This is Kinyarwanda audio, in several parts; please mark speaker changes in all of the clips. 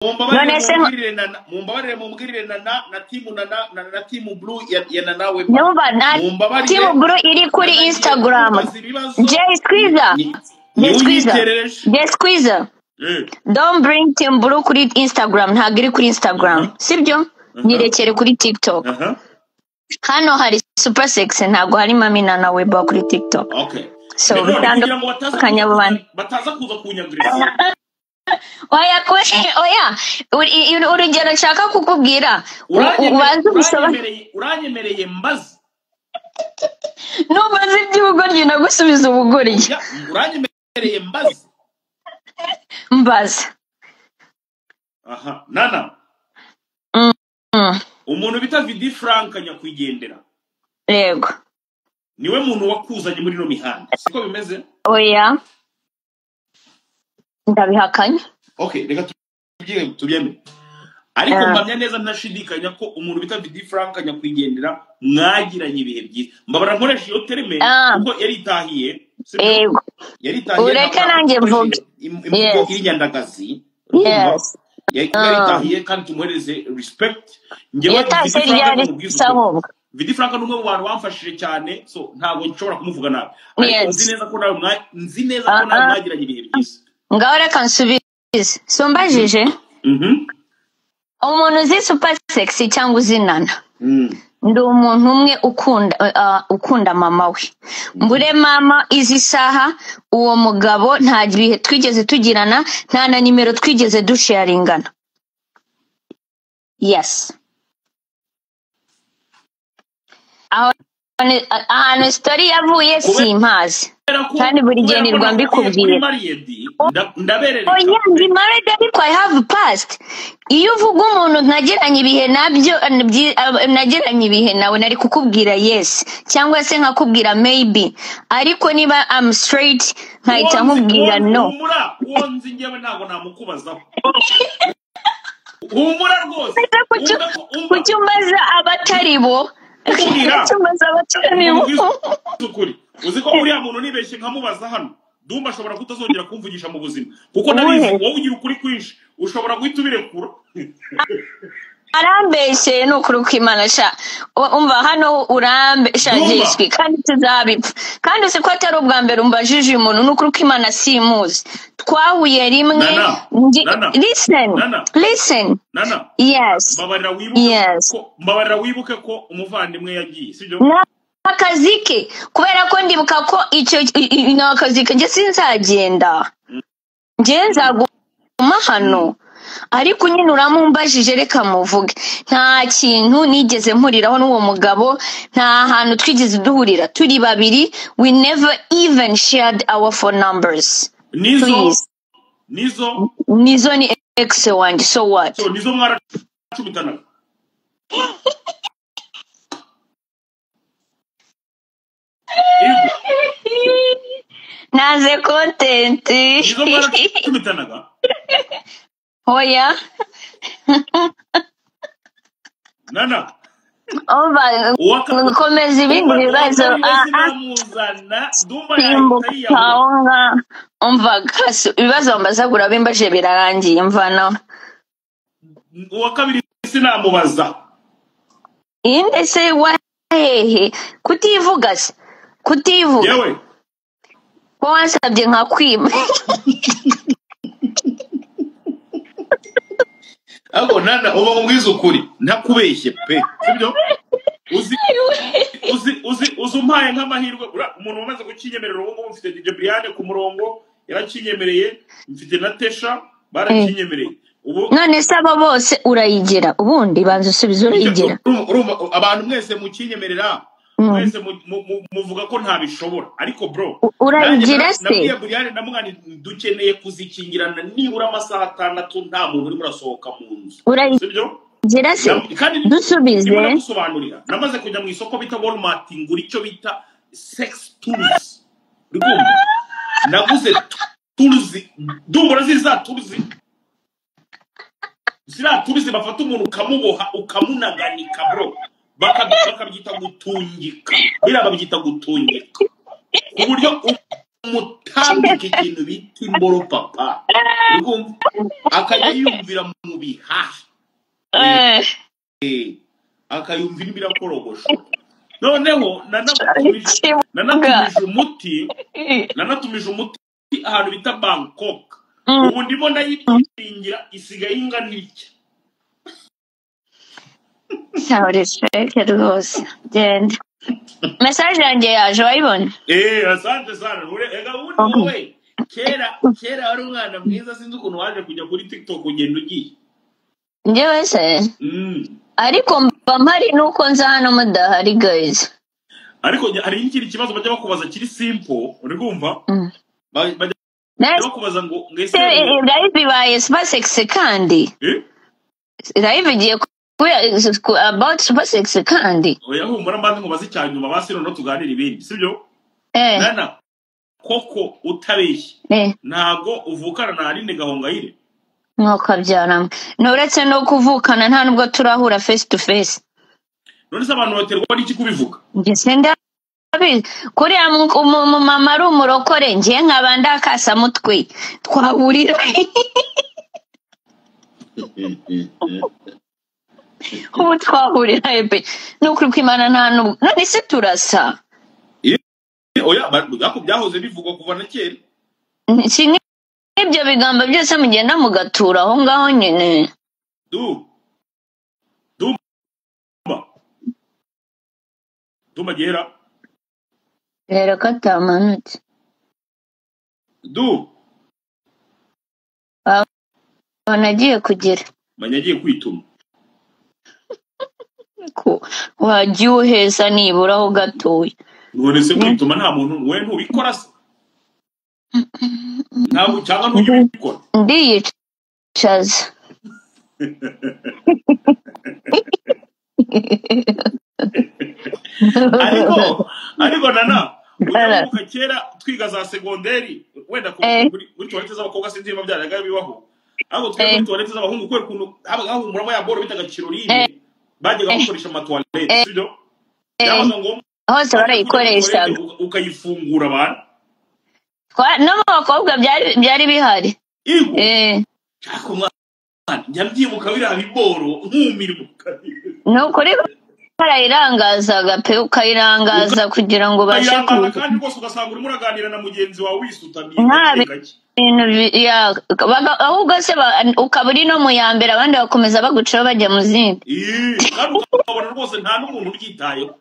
Speaker 1: mumbabarire mumbwirire na timu blue ya nawe
Speaker 2: numva na timu blue iri kuri Instagram Jay Squeezer don't bring team blue kuri Instagram ntabwo iri kuri Instagram sibyo nirekere kuri TikTok hano hari super sexy ntabwo hari mami na weba kuri TikTok so bitandukanye abo bantu
Speaker 1: bataza kuza kunyagurira
Speaker 2: oya urugero nshaka kukubwira
Speaker 1: uranyemereye mbazi
Speaker 2: nubaze iby'ubugoryi nagusubiza ubugoryi
Speaker 1: uranyemereye
Speaker 2: mbazi
Speaker 1: aha nana umuntu bita Vidi Frank nyakwigendera
Speaker 2: yego
Speaker 1: niwe muntu wakuzanye muri no mihanda siko bimeze
Speaker 2: oya ndabihakanye
Speaker 1: okay reka tubyeme ariko mbamya neza ntashidikanya ko umuntu bita Vidi Frank nyakwigendera mwagiranye ibihe byiza mbabara nkoresha iyo terme kuko yaritahiye
Speaker 2: yego ureke nanjye mvuge
Speaker 1: imvugo irinyandagazi yaritahiye kandi tumuhereze respect
Speaker 2: ngewe
Speaker 1: Vidi Frank numwe mu bantu bamfashije cyane so ntago nshobora kumuvuga nabi ariko nzi neza ko nawe mwagiranye ibihe byiza
Speaker 2: ngaho reka nsubize sumbajije umuntu uzi super sexy cyangwa uzinana ndi umuntu umwe ukunda mama we mbure mama izi saha uwo mugabo nta bihe twigeze tugirana nta na nimero twigeze dusharingana yes ahantu story yavuye simpazi kandi buri gihe nirwa mbikubwira oya ndi married ariko I have past iyo uvuga umuntu ntageranye ibihe nabyo nageranye ibihe nawe nari kukubwira yes cyangwa se nkakubwira maybe ariko niba I'm straight nkahita nkubwira no
Speaker 1: wonzi ngewe ntago namukubazaho humura rwose
Speaker 2: kucyumbaza abatari bo
Speaker 1: uzi ko uriya muntu nibeshye nkamubaza hano Dumba ashobora kutazongera kumvugisha mu buzima kuko nabizi wowe ugira ukuri kwinshi ushobora guhita ubirekura
Speaker 2: arambeshye n'ukuri kw'Imana sha umva hano urambeshagishwe kandi tuzabipfa kandi uzi ko atari ubwa mbere umbajije umuntu n'ukuri kw'Imana simuzi twahuye rimwe listen yes
Speaker 1: mbabarira wibuke ko umuvandimwe yagiye sibyo
Speaker 2: akazike kubera ko ndibuka ko icyo nakazike nje sinzagenda nje nzaguma hano ariko nyine uramumbajije reka muvuge nta kintu nigeze mpuriraho n'uwo mugabo nta hantu twigeze duhurira turi babiri we never even shared our phone numbers nizo ni ex wanjye so what
Speaker 1: so nizo mwaracubitana
Speaker 2: naze content
Speaker 1: nizo mwaracubitanaga
Speaker 2: oya
Speaker 1: nana
Speaker 2: komeza ibindi bibazo umva ibibazo wambazagura bimbaje birarangiye mvanaho
Speaker 1: uwa kabiri sinamubaza
Speaker 2: inde se wahehe kutivuga se kutivuga
Speaker 1: yewe
Speaker 2: ko wansabye nkakwima
Speaker 1: Abo nana uba mubwiza ukuri ntakubeshye pe sibyo uzi umpaye nk'amahirwe umuntu wamaze kukinyemerera ubu ngubu mfite DJ Brian ku murongo yarakinyemereye mfite na Tesha barakinyemereye ubu
Speaker 2: none saba bose urayigira ubundi banze usubiza urayigira
Speaker 1: abantu mwese mukinyemerera mwese muvuga ko ntabishobora ariko bro
Speaker 2: urayigira se
Speaker 1: nabiye Brian namugani dukeneye kuzikingirana nibura amasaha 6 nta muntu uri murasohoka mu nzu sibyo
Speaker 2: gira se dusubize
Speaker 1: gusobanurira namaze kujya mu isoko bita Walmart ngura icyo bita sex tools rugomba naguze tools dumbora ziza tools zira tools bafata umuntu ukamuboha ukamunaganika bro bakabyita gutungika biraba byita gutungika uburyo mutambika ikintu bita imboro papa urumva akajya yumvira mu bihaha akayumvira ibirakorogosho noneho nanatumije umuti ahantu bita Bangkok ubu ndimo ndayitingira isigaye ingana iki
Speaker 2: Saurisheke rwose genda message yanjye yaje wayibona
Speaker 1: asante sana ega ubundi wowe kera wari umwana mwiza sinzi ukuntu waje kujya kuri TikTok ugenda ugiye
Speaker 2: njyewe se ariko mba mpari nuko nza hano mudahari guys
Speaker 1: ariko hari ikindi kibazo bajya bakubaza kiri simple urumva bajya bakubaza ngo ngese
Speaker 2: live bibaye super sexy kandi live igiye about super sexy kandi
Speaker 1: oya humura mbandi nkubaza cyane nyuma basi no tuganira ibindi sibyo nana koko utabeshye ntago uvukana na Aline Gahongayire
Speaker 2: mwaka byarama noretse no kuvukana nta nubwo turahura face to face
Speaker 1: none se abantu baterwa n'iki kubivuga
Speaker 2: ngese kuri mama ari umurokore ngiye nkabanda akasa mutwe twahurira ubu twahurira ebe n'ukuri kw'Imana nta nubwo none se turasa
Speaker 1: oya bako byahoze bivugwa kuva na kera
Speaker 2: ibyo bigambo byose mugenda mugatura aho ngaho nyine
Speaker 1: Duma gera
Speaker 2: rero katamanutse nagiye kugira
Speaker 1: manyagiye kwituma
Speaker 2: ko wagiye uheza nibura aho gatoya
Speaker 1: none se kwituma nta muntu we ntubikora se ntabwo cyangwa ntubikora
Speaker 2: ndiyicaza
Speaker 1: ariko nana uyabuka kera twiga za segonderi wenda muri toilette z'abakobwa sinzi niba byaraga bibaho ahubwo twiga muri toilette z'abahungu kubera ukuntu habaga humuramo ya boro bitaga kirorine bajyaga bakoresha amatoilette sibyo byabaga ngombwa
Speaker 2: hose barayikoreshaga
Speaker 1: ukayifungura abantu
Speaker 2: no mu bakobwa byari bihari
Speaker 1: cyako mwana njya mbyibuka biriya biboro nkumira
Speaker 2: ni ukuri barayirangazaga pe ukayirangaza kugira ngo ubashe
Speaker 1: kuyirangaza kandi rwose ugasanga urimo uraganira na mugenzi wawe wisutamiye
Speaker 2: ahubwo se ukaba uri no mu ya mbere abandi bakomeza bagucaho bajya mu zindi
Speaker 1: kandi ukabona rwose nta n'umuntu ubyitayeho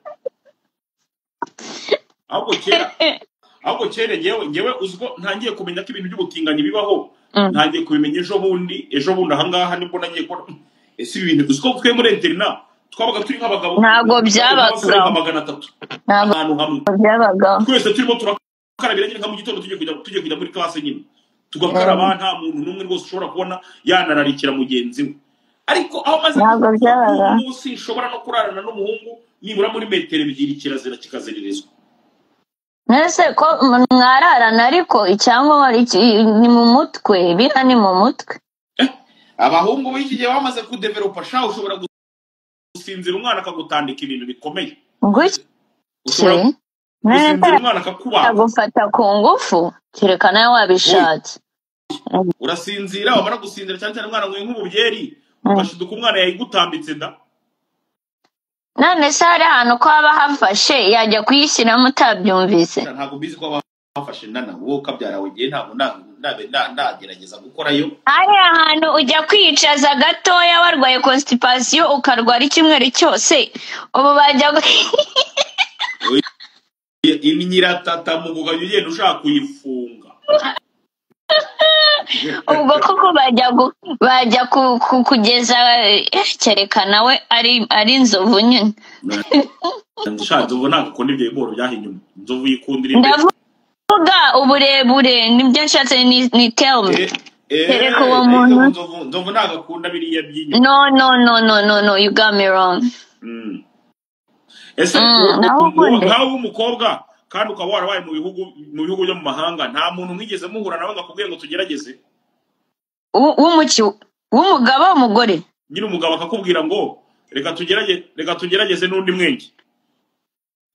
Speaker 1: ahubwo kera ngewe uziko ntangiye kumenya ko ibintu by'ubutinganyi bibaho ntangiye kubimenya ejo bundi ahangaha nibwo nagiye kubona ese ibi bintu uziko twe muri interina twabaga turi nk'abagabo
Speaker 2: ntabwo byabagaho
Speaker 1: 300 ahantu hamwe twese turimo turakarabira nyine nka mu gitondo tugiye kujya muri classe nyine tugakaraba nta muntu n'umwe rwose ushobora kubona yanararikira mugenzi we ariko aho maze umunsi nshobora no kurarana n'umuhungu nibura muri metero 2 kirazira kikaziririzwa
Speaker 2: nese ko mwararana ariko icyangwa ni mu mutwe bina ni mu mutwe
Speaker 1: abahungu b'iki gihe bamaze kudevelopa sha ushobora gusinzira umwana akagutandika ibintu bikomeye ushobora gusinzira umwana akakubaga
Speaker 2: agufata ku ngufu kereka nawe wabishatse
Speaker 1: urasinzira wamara gusinzira cyane cyane umwana nk'ububyeri ugashiduka umwana yayigutambitse da
Speaker 2: none se hari ahantu ko haba hafashe yajya kuyishyiramo utabyumvise
Speaker 1: ntabwo mbizi ko haba hafashe nana wowe ukabyara wegeye ntabwo ndagerageza gukorayo
Speaker 2: hari ahantu ujya kwicaza gatoya warwaye constipation ukarwara icyumweru cyose ubu bajya
Speaker 1: imyiratata mu buganye ugenda ushaka kuyifunga
Speaker 2: ubwo koko bajya kugeza cyerekana we ari inzovu nyine
Speaker 1: nzovu ntabwo ukunda ibyo biboro byahinyuma inzovu yikundira imbere
Speaker 2: ndavuga uburebure nibyo nshatse ni telme kereka uwo muntu
Speaker 1: nzovu ntabwo akunda biriya by'inyuma
Speaker 2: no you got me wrong
Speaker 1: ese nkawe w'umukobwa kandi ukaba warabaye mu bihugu byo mu mahanga nta muntu mwigeze muhura nawe ngakubwiye ngo tugerageze
Speaker 2: w'umugabo w'umugore
Speaker 1: nyine umugabo akakubwira ngo reka tugerageze n'undi mwenge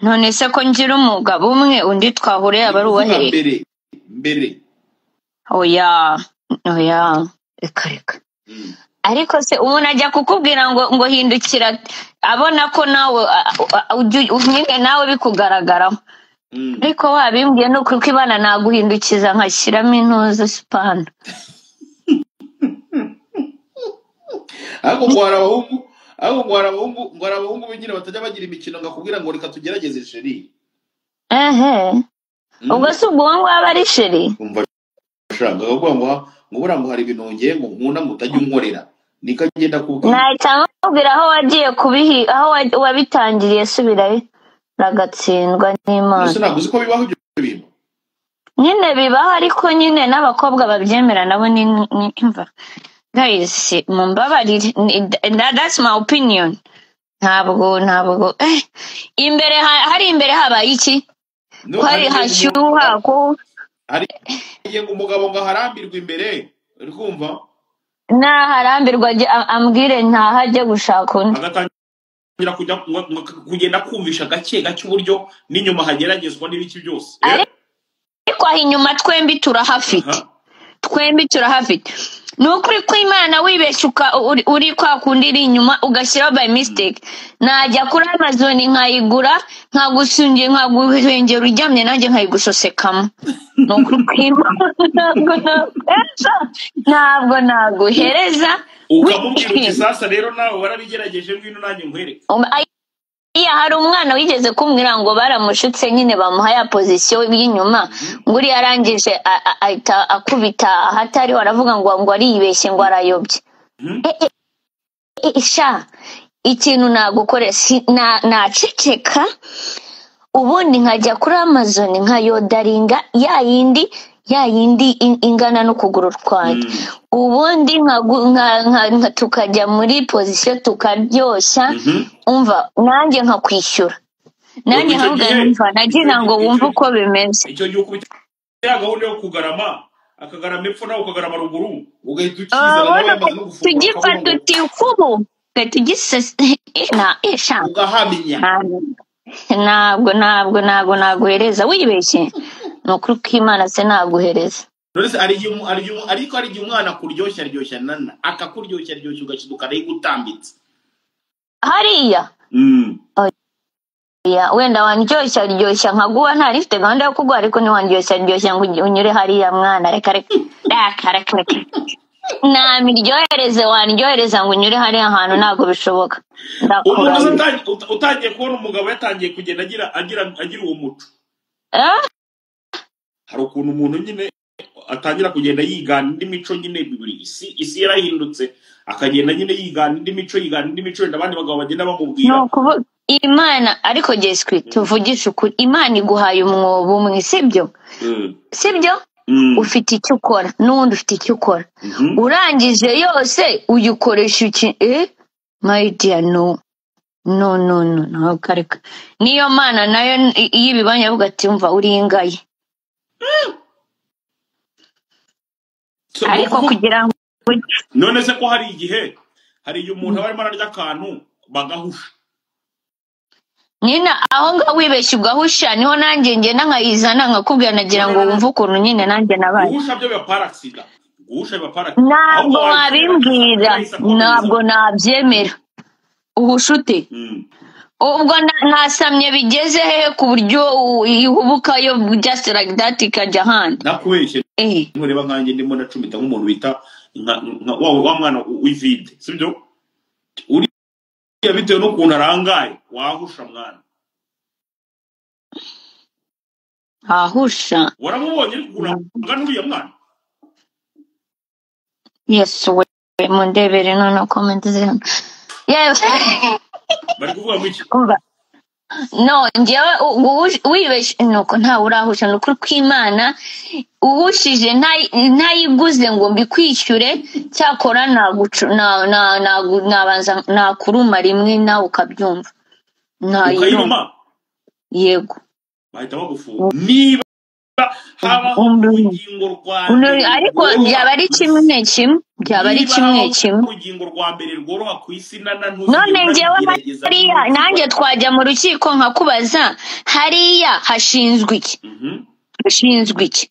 Speaker 2: none se ko ngira umugabo umwe undi twahuriye aba ari uwahereye
Speaker 1: mbere.
Speaker 2: oya reka ariko se umuntu ajya kukubwira ngo hindukira abona ko nawe nyine nawe bikugaragaraho ariko wabimbwiye no kuko ibana naguhindukiza nkashyiramo intuza sipana
Speaker 1: ahubwo ngo abahungu nyine batajya bagira imikino ngakubwira ngo reka tugerageze sheri.
Speaker 2: ubwo se ubwo ngo aba ari sheri
Speaker 1: umva shaka ngo buriya ngo hari ibintu ngiye ngo nkunda ngo utajya unkorera niko agenda kubwira
Speaker 2: nahita nkubwira aho wagiye aho wabitangiriye subirayo ragatsindwa n'Imana.
Speaker 1: Ese ntabwo uzi ko bibaho ibyo bintu
Speaker 2: nyine bibaho ariko nyine n'abakobwa babyemera nabo ni imva guys mumbabarire that's my opinion. ntabwo imbere hari imbere habaye iki ko hari hashyuha ko
Speaker 1: hari ngo umugabo ngo harambirwa imbere uri kumva
Speaker 2: naharambirwa ambwire ntahajye gushaka undi
Speaker 1: agatangira kugenda kumvisha gake uburyo n'inyuma hageragezwa n'ibiki byose
Speaker 2: ariko aho inyuma twembi turahafite ni ukuri ko Imana wibeshuka uri kwa kundi iri inyuma ugashyiraho by mistake najya kuri Amazon nkayigura nkagusungiye nkaguhengera uryamye nanjye nkayigusosekamo ni ukuri ko Imana ntabwo naguhereza
Speaker 1: ukamubwira uti sasa rero nawe warabigerageje ngwino nanjye nkwereke.
Speaker 2: hari umwana wigeze kumbwira ngo baramushutse nyine bamuha ya position y'inyuma ngo uri yarangije ahita akubita ahatari waravuga ngo aribeshye ngo arayobye. Ikintu nagukoresha naceceka ubundi nkajya kuri Amazon nkayodaringa ya yindi ingana no kuguru twanjye ubundi tukajya muri position tukaryoshya umva nanjye nkakwishyura nanjye nkavuga nagira ngo wumve uko bimeze.
Speaker 1: Icyo gihe ukubita gahunda yo kugarama akagarama epfo nawe ukagarama ruguru ugahita ukizana nawe yamaze no gufunga
Speaker 2: tugifata utifubu
Speaker 1: ugahamenya
Speaker 2: ntabwo naguhereza wibeshye ni ukuri ko Imana se naguhereza.
Speaker 1: ariko hari igihe umwana kuryoshya nana akakuryoshya ugashiduka arayigutambitse
Speaker 2: hariya wenda wandyoshya nkaguha ntarifite gahunda yo kuguha ariko ntiwandyoshya ngo unyure hariya mwana reka namiryohereze wandyohereza ngo unyure hariya hantu ntabwo bishoboka.
Speaker 1: utangiye kubona umugabo yatangiye kugenda agira uwo muco hari ukuntu umuntu nyine atangira kugenda yigana indi mico nyine bibiri isi yarahindutse akagenda nyine yigana indi mico abandi bagabo bagenda bamubwira
Speaker 2: Imana ariko Jeswe tuvugisha ukuri Imana iguhaye umwobo umwe sibyo ufite icyo ukora n'undi ufite icyo ukora urangije yose uyikoresha iki my dear no kareka niyo Mana nayo y'ibibanya avuga ati umva uringaye ariko kugira ngo
Speaker 1: none se ko hari igihe umuntu aba arimo ararya akantu bagahusha
Speaker 2: nyine aho ngaho wibeshye ugahusha niho nanjye ngenda nkayizana nkakubwira nagira ngo wumve ukuntu nyine nanjye nabaye
Speaker 1: guhusha byo biparakisida
Speaker 2: ntabwo wabimbwira ntabwo nabyemera ubushute ubwo nasamye bigeze hehe ku buryo ihubukayo just like that ikajya ahandi
Speaker 1: nakubeshye ntureba nkanjye ndimo nacumita nk'umuntu bita wa mwana w'ivide sibyo uriya bitewe n'ukuntu arangaye wahusha mwana
Speaker 2: ahusha
Speaker 1: waramubonye urangana uriya mwana
Speaker 2: yesu we mundebere none comment zihano yewe
Speaker 1: bari kuvuga ngo iki
Speaker 2: no njyewe wibeshye nuko ntawe urahusha ni ukuri kw'Imana uhushije ntayiguze ngo mbikwishyure cyakora nabanza nakuruma rimwe nawe ukabyumva
Speaker 1: ukayiruma
Speaker 2: yego
Speaker 1: bahita bagufunga niba habaho urugingo rwa mbere
Speaker 2: ariko byaba ari kimwe
Speaker 1: urugingo rwa mbere rworoha ku isi
Speaker 2: none njyewe hariya nanjye twajya mu rukiko nkakubaza hariya hashinzwe iki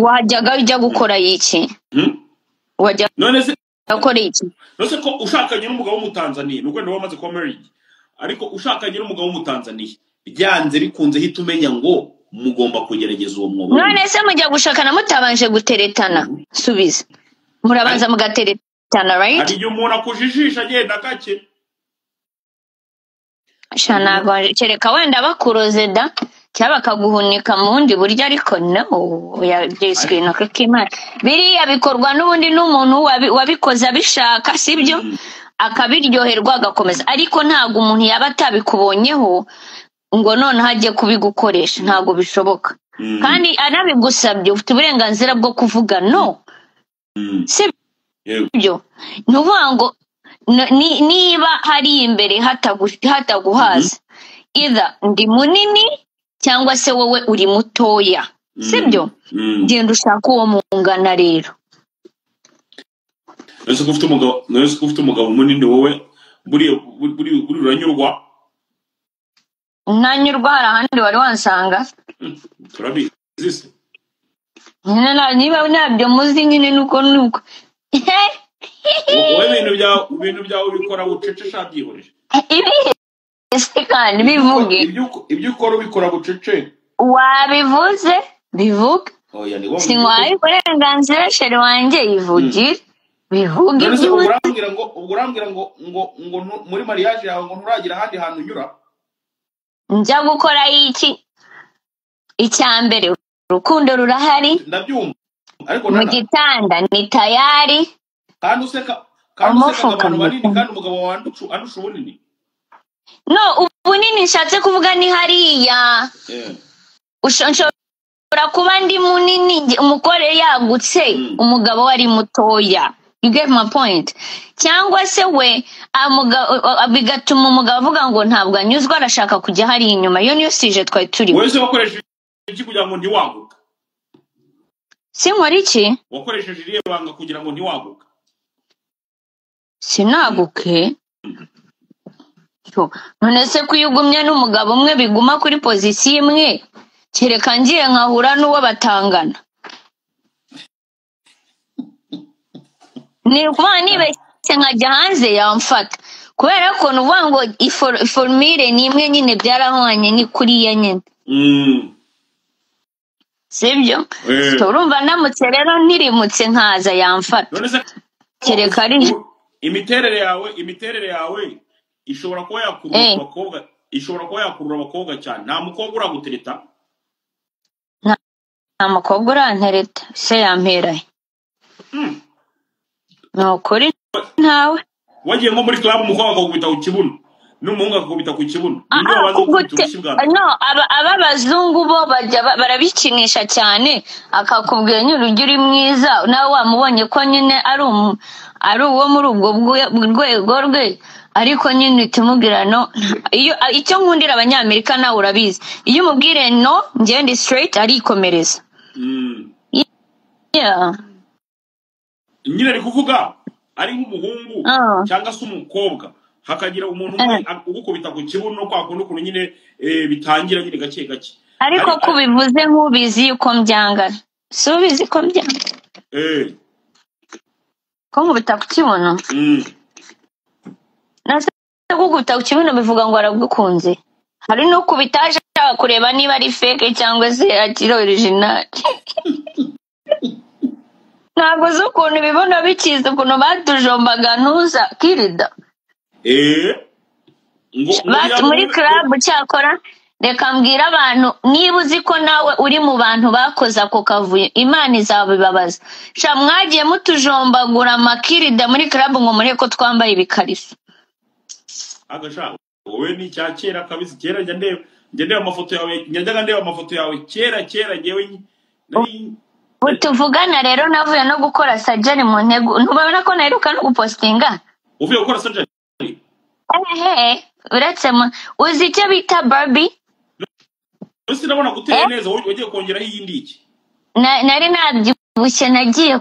Speaker 2: wajyaga ujya gukora iki wajya
Speaker 1: none se
Speaker 2: gukora iki
Speaker 1: none se ko ushakanye n'umugabo w'umutanzaniya nuko ndi wamaze kuba married ariko ushakanye n'umugabo w'umutanzaniya byanze bikunze hita umenya ngo mugomba kugerageza uwo mwobo
Speaker 2: none se mujya gushakana mutabanje guteretana subiza murabanza mugateretana right
Speaker 1: hari igihe umuntu akujijisha agenda gake
Speaker 2: ntabwo kereka wenda bakuroze da cyangwa bakaguhunika mu bundi buryo ariko no yabyiswe no kakimana biriya bikorwa n'ubundi n'umuntu wabikoze abishaka sibyo akabiryoherwa agakomeza ariko ntabwo umuntu yaba atabikubonyeho ngo none hajye kubigukoresha ntabwo bishoboka kandi anabigusabye ufite uburenganzira bwo kuvuga no sibyo nuvuga ngo niba hari imbere hataguhaza either ndi munini cyangwa se wowe uri mutoya sibyo genda ushaka uwo mungana rero
Speaker 1: nese ko ufite umugabo munini wowe buri uranyurwa
Speaker 2: ntanyurwa hari ahandi wari wansanga
Speaker 1: turabizi se
Speaker 2: niba nabyo muzi nyine nuko
Speaker 1: wowe ibintu byawe bikora bucece shabyihoreje
Speaker 2: ese kandi bivuge
Speaker 1: ibyo ukora ubikora bucece
Speaker 2: wabivuze bivuga sinkwaye uburenganzira sheri wanjye yivugire bivuge
Speaker 1: urambwira ngo muri mariage yawe ngo nturagira ahandi hantu unyura
Speaker 2: njya gukora iki icya mbere urukundo rurahari
Speaker 1: ndabyumva ariko
Speaker 2: mu gitanda ni tayari
Speaker 1: kandi useka abantu banini kandi umugabo wawe andusha ubunini
Speaker 2: no ubunini nshatse kuvuga ni hariya ushobora kuba ndi munini umugore yagutse umugabo wari mutoya you get my point cyangwa se we bigatuma umugabo avuga ngo ntabwo anyuzwa arashaka kujya hari inyuma iyo niyo sije twari turi
Speaker 1: wese wakoresheje iki kugira ngo ntiwaguka
Speaker 2: sinkora iki
Speaker 1: wakoresheje iriya banga kugira ngo ntiwaguka
Speaker 2: sinaguke none se ko iyo ugumye n'umugabo umwe biguma kuri pozisiyo imwe kereka ngiye nkahura n'uwo batangana ni ukuvuga nibeshye nkajya hanze yamfata kubera ko ni ukuvuga ngo iforumire ni imwe nyine byarahwanye ni kuriya nyine sibyo urumva ndamutse rero ntirimutse nkaza yamfata kereka ari
Speaker 1: imiterere yawe ishobora kuba yakurura abakobwa cyane nta mukobwa uragutereta
Speaker 2: nta mukobwa urantereta se yamperaye ni ukuri ntawe
Speaker 1: wagiye nko muri club umukobwa akagukubita ku kibuno n'umuhungu akagukubita ku kibuno
Speaker 2: aba bazungu bo barabikinisha cyane akakubwira nyine ujya uri mwiza nawe wamubonye ko nyine ari uwo muri ubwo rwego rwe ariko nyine tumubwira no icyo nkundira abanyamerika nawe urabizi iyo umubwire no ngende straight arikomereza
Speaker 1: nyine ari kuvuga ari nk'umuhungu cyangwa se umukobwa hakagira umuntu umwe ugukubita ku kibuno kwa kundi ukuntu nyine bitangira nyine gake gake
Speaker 2: ariko kubivuze nk'ubizi yuko mbyangana si ubizi ko mbyanga ko nkubita ku kibuno nase gukubita ku kibuno bivuga ngo aragukunze hari no kubitaje kureba niba ari fake cyangwa se akiri original ntabwo uzi ukuntu bibona bikiza ukuntu batujombaga ntuza kirida muri club cyakora reka mbwira abantu niba uzi ko nawe uri mu bantu bakoze ako kavuyo imana izabibabaza mwagiye mutujombagura amakirida muri club ngo murebe ko twambaye ibikariso
Speaker 1: wowe ni icya kera kabisa kera njya ndeba amafoto yawe njyaga ndeba amafoto yawe kera ngewe
Speaker 2: tuvugana rero navuye no gukora surgery mu ntego ntubona ko naheruka no gupostinga
Speaker 1: uvuye gukora surgery
Speaker 2: uretse uzi icyo bita Barbie
Speaker 1: ese ndabona guteye neza wagiye kongeraho iyindi iki
Speaker 2: nari nabyibushye nagiye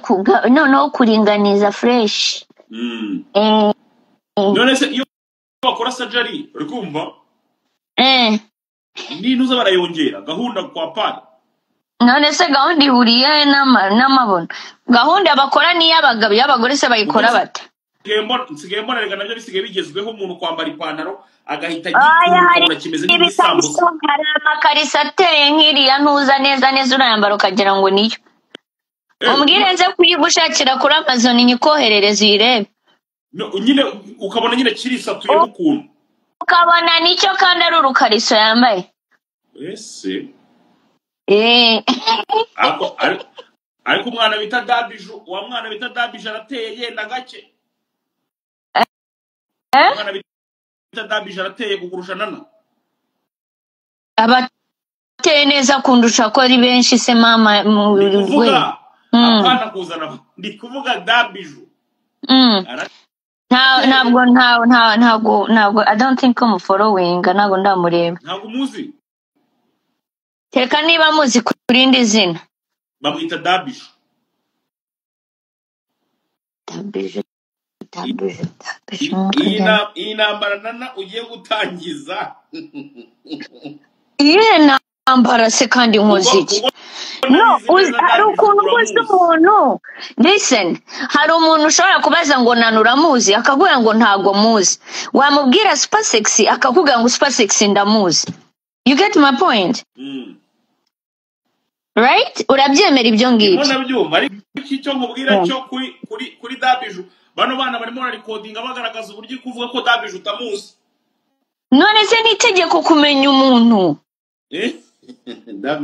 Speaker 2: noneho kuringaniza fresh
Speaker 1: none se iyo bakora surgery uri kumva n'intuza barayongera gahunda kwa pari
Speaker 2: none se gahunda ihuriye n'amabono gahunda bakora n'iy'abagabo y'abagore se bayikora bate
Speaker 1: nsigaye mbona reka nabyo bisigaye bigezweho umuntu kwambara ipantaro agahita
Speaker 2: hari
Speaker 1: kimeze nk'isambusa
Speaker 2: hari amakariso ateye nk'iriya ntuza neza urayambara ukagira ngo niyo umbwire nze kuyigushakira kuri Amazon nyikoherereza uyirebe
Speaker 1: nyine ukabona nyine kirisatuye ukuntu
Speaker 2: ukabona nicyo kandi ari urukariso yambaye
Speaker 1: ese ariko umwana bita Dabiju wa mwana bita Dabiju arateye yenda gake umwana bita Dabiju arateye kukurusha Nana
Speaker 2: abateye neza kundusha ko ari benshi se mama
Speaker 1: kuvuga apana kuzana ndi kuvuga Dabiju
Speaker 2: ntabwo I don't think I'm following ntabwo ndamureba
Speaker 1: ntabwo muzi
Speaker 2: Tereka niba muzi kuri indi zina
Speaker 1: bamwita Dabiju iyi nambara Nana ugiye gutangiza
Speaker 2: iye nambara se kandi nkuziki hari ukuntu uzi umuntu listen hari umuntu ushobora kubaza ngo Nana uramuzi akakubwira ngo ntabwo muzi wamubwira super sexy akakubwira ngo super sexy ndamuzi you get my point right urabyemera ibyo ngibyo
Speaker 1: mbona byumva ari icyo nkubwira cyo kuri Dabiju bano bana barimo recordinga bagaragaza uburyo kuvuga ko Dabiju utamuzi
Speaker 2: none se nitegeko kumenya umuntu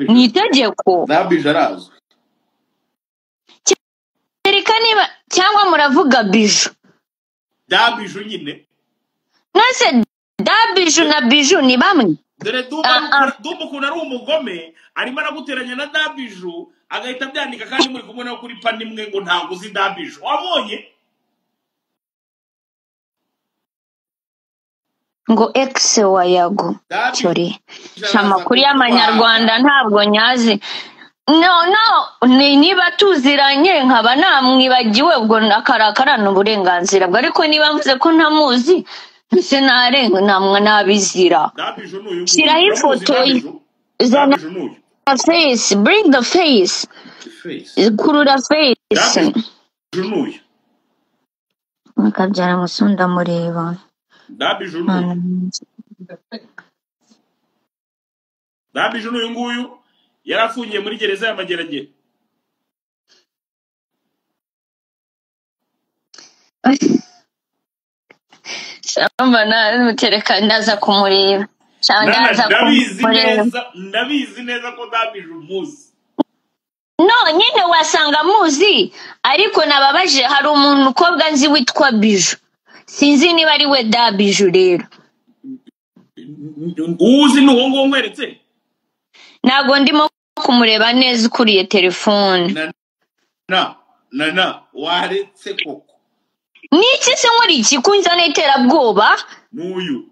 Speaker 2: nitegeko
Speaker 1: Dabiju arazo
Speaker 2: Tereka niba cyangwa muravuga Biju
Speaker 1: Dabiju nyine
Speaker 2: nose Dabiju na Biju ni bamwe
Speaker 1: dore Dumba ukuntu ari umugome arimo araguteranya na Dabiju agahita byandika kandi muri kumwe nawe kuri pani imwe ngo ntabwo uzi Dabiju wabonye
Speaker 2: ngo ex wa Yago sorry amakuru y'amanyarwanda ntabwo nyazi no niba tuziranye nkaba namwibagiwe ubwo akarakarana uburenganzira bwo ariko niba mvuze ko ntamuzi ese narenga namwe nabizira shiraho ifoto zana face bring the face kurura face makabyara musunda mureba
Speaker 1: Dabiju n'uyu nguyu yarafungiye muri gereza ya Mageragere
Speaker 2: shamba mutereka ndaza kumureba
Speaker 1: ndabizi neza ko Dabiju muzi
Speaker 2: no nyine wasanga muzi ariko nababaje hari umuntu ukobwa nzi witwa Biju sinzi niba ari we Dabiju rero
Speaker 1: uzi n'uwo ngo nkweretse
Speaker 2: ntabwo ndimo kumureba neza ukuriye telefone
Speaker 1: na waretse koko
Speaker 2: niki se nkuri iki kunzana iterabwoba
Speaker 1: n'uyu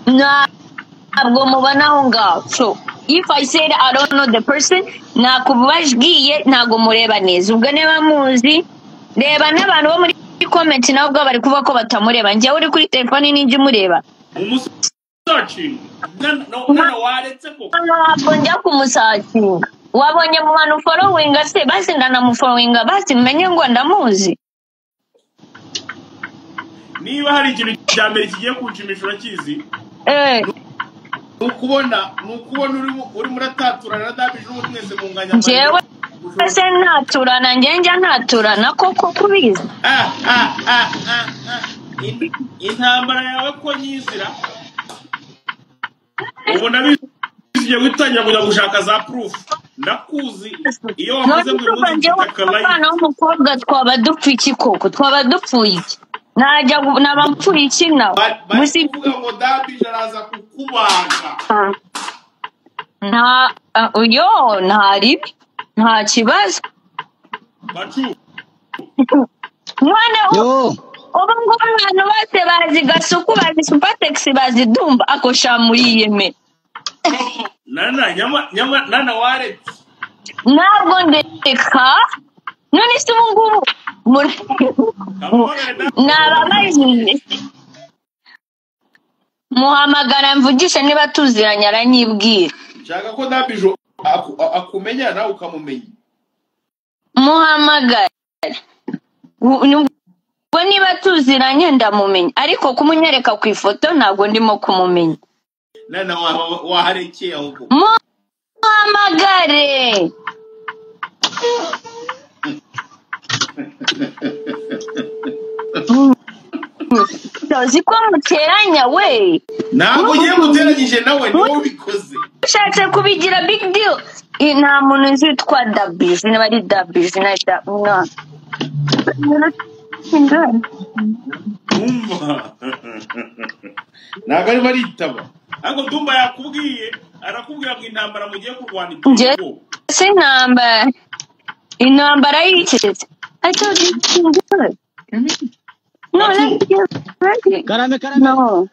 Speaker 2: ntabwo mubona aho ngaho so if I said I don't know the person nakubajwiye ntabwo mureba neza ubwo niba muzi reba n'abantu bo muri comment nabwo bari kuvuga ko batamureba njye uri kuri telefone ninjye umureba
Speaker 1: umusacinga nana waretse koko
Speaker 2: ntabwo njya kumusacinga wabonye mu bantu followinga se basi ndanamufollowinga basi menye ngo ndamuzi
Speaker 1: niba hari ikintu cya mbere kigiye kunshimisha urakizi nukubona uri murataturana na Dabiju n'ubu mwese munganya
Speaker 2: njyewe se ntaturana njya ntaturana koko kubizi
Speaker 1: intambara yawe ko nyizira ubu nabizigiye gutangira kujya gushaka za proof ndakuzi iyo wavuze ngo umunsi
Speaker 2: abana w'umukobwa twaba dupfa iki koko twaba dupfuye iki najya naba mpfuye iki nawe
Speaker 1: bari kuvuga ngo Dabiju araza kukubaga
Speaker 2: nta kibazo none ubu ngubu abantu bose bazi Gasuku bazi Supertex bazi Dumba akosha muri yeme
Speaker 1: Nana waretse
Speaker 2: ntabwo ndeka none se ubu ngubu nababajije muhamagara mvugisha niba tuziranye aranyibwira
Speaker 1: Nshaka ko Dabijo akumenya nawe ukamumenya.
Speaker 2: muhamagare ubwo niba tuziranye ndamumenya ariko kumunyereka ku ifoto ntabwo ndimo kumumenya.
Speaker 1: Nana waharekeye ahubwo.
Speaker 2: Muhamagare. Uzi ko muteranya we.
Speaker 1: Ntabwo ugiye guteranyije nawe ni wowe ubikoze.
Speaker 2: Ushatse kubigira big deal. Nta muntu nzitwa Dabijo niba ari Dabijo na
Speaker 1: Dumba ntabwo arimo aritaba ariko Dumba yakubwiye arakubwira ngo intambara mugiye kurwana
Speaker 2: igihugu si intambara y'ikirezi
Speaker 3: Karame
Speaker 2: no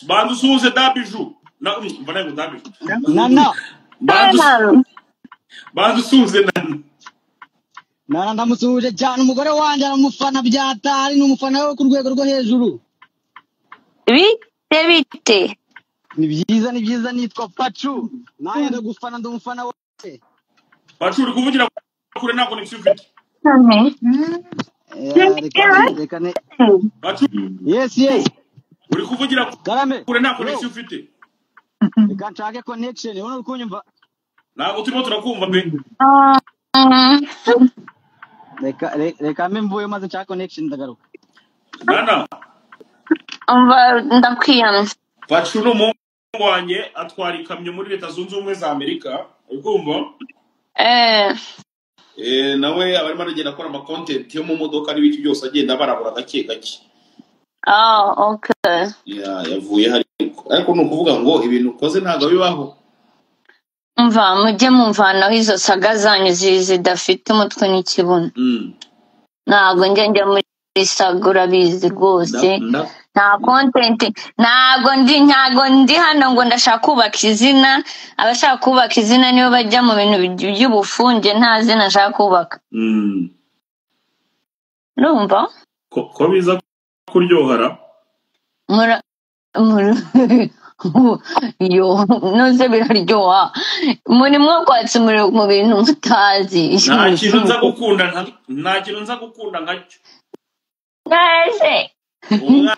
Speaker 1: bantu suze Dabijo mbona ngo Dabijo
Speaker 3: nana
Speaker 1: bantu suze
Speaker 3: nana ndamusuhuje cyane umugore wanjye aramufana byatari n'umufana we ku rwego rwo hejuru.
Speaker 2: bite
Speaker 3: Ni byiza nitwa Pacu naye ndagufana ndumufana wose.
Speaker 1: Pacu uri kuvugira kure nta connection ufite.
Speaker 3: Reka ne
Speaker 1: Pacu
Speaker 3: yes
Speaker 1: uri kuvugira
Speaker 3: Karame
Speaker 1: kure nta connection ufite.
Speaker 3: reka nshake connection ubona uri kunyumva.
Speaker 1: Ntabwo turimo turakumva be.
Speaker 3: Reka mvuye maze nshake connection ndagaruka.
Speaker 1: Nana
Speaker 2: ndakwiyamye.
Speaker 1: Pacu n'umuhungu wanjye atwara ikamyo muri Leta Zunze Ubumwe za Amerika ukumva nawe abarimo aragenda akora ama content yo mu modoka n'ibiki byose agenda barabura gake gake.
Speaker 2: Okay.
Speaker 1: Yavuye ariko ni ukuvuga ngo ibintu ukoze ntabwo bibaho.
Speaker 2: Mujye mumvanaho izo saga zanyu zidafite umutwe n'ikibuno. Ntabwo njya muri sagura bizi rwose. Nta content ntabwo ndi hano ngo ndashaka kubaka izina. Abashaka kubaka izina nibo bajya mu bintu by'ubufunge nta zina nshaka kubaka. Urumva
Speaker 1: ko biza kuryohara
Speaker 2: yo noze biraryoha muri mwo kwatse mu bintu mutazi.
Speaker 1: nta kintu nza gukunda nkacyo.
Speaker 2: Nase
Speaker 1: umwana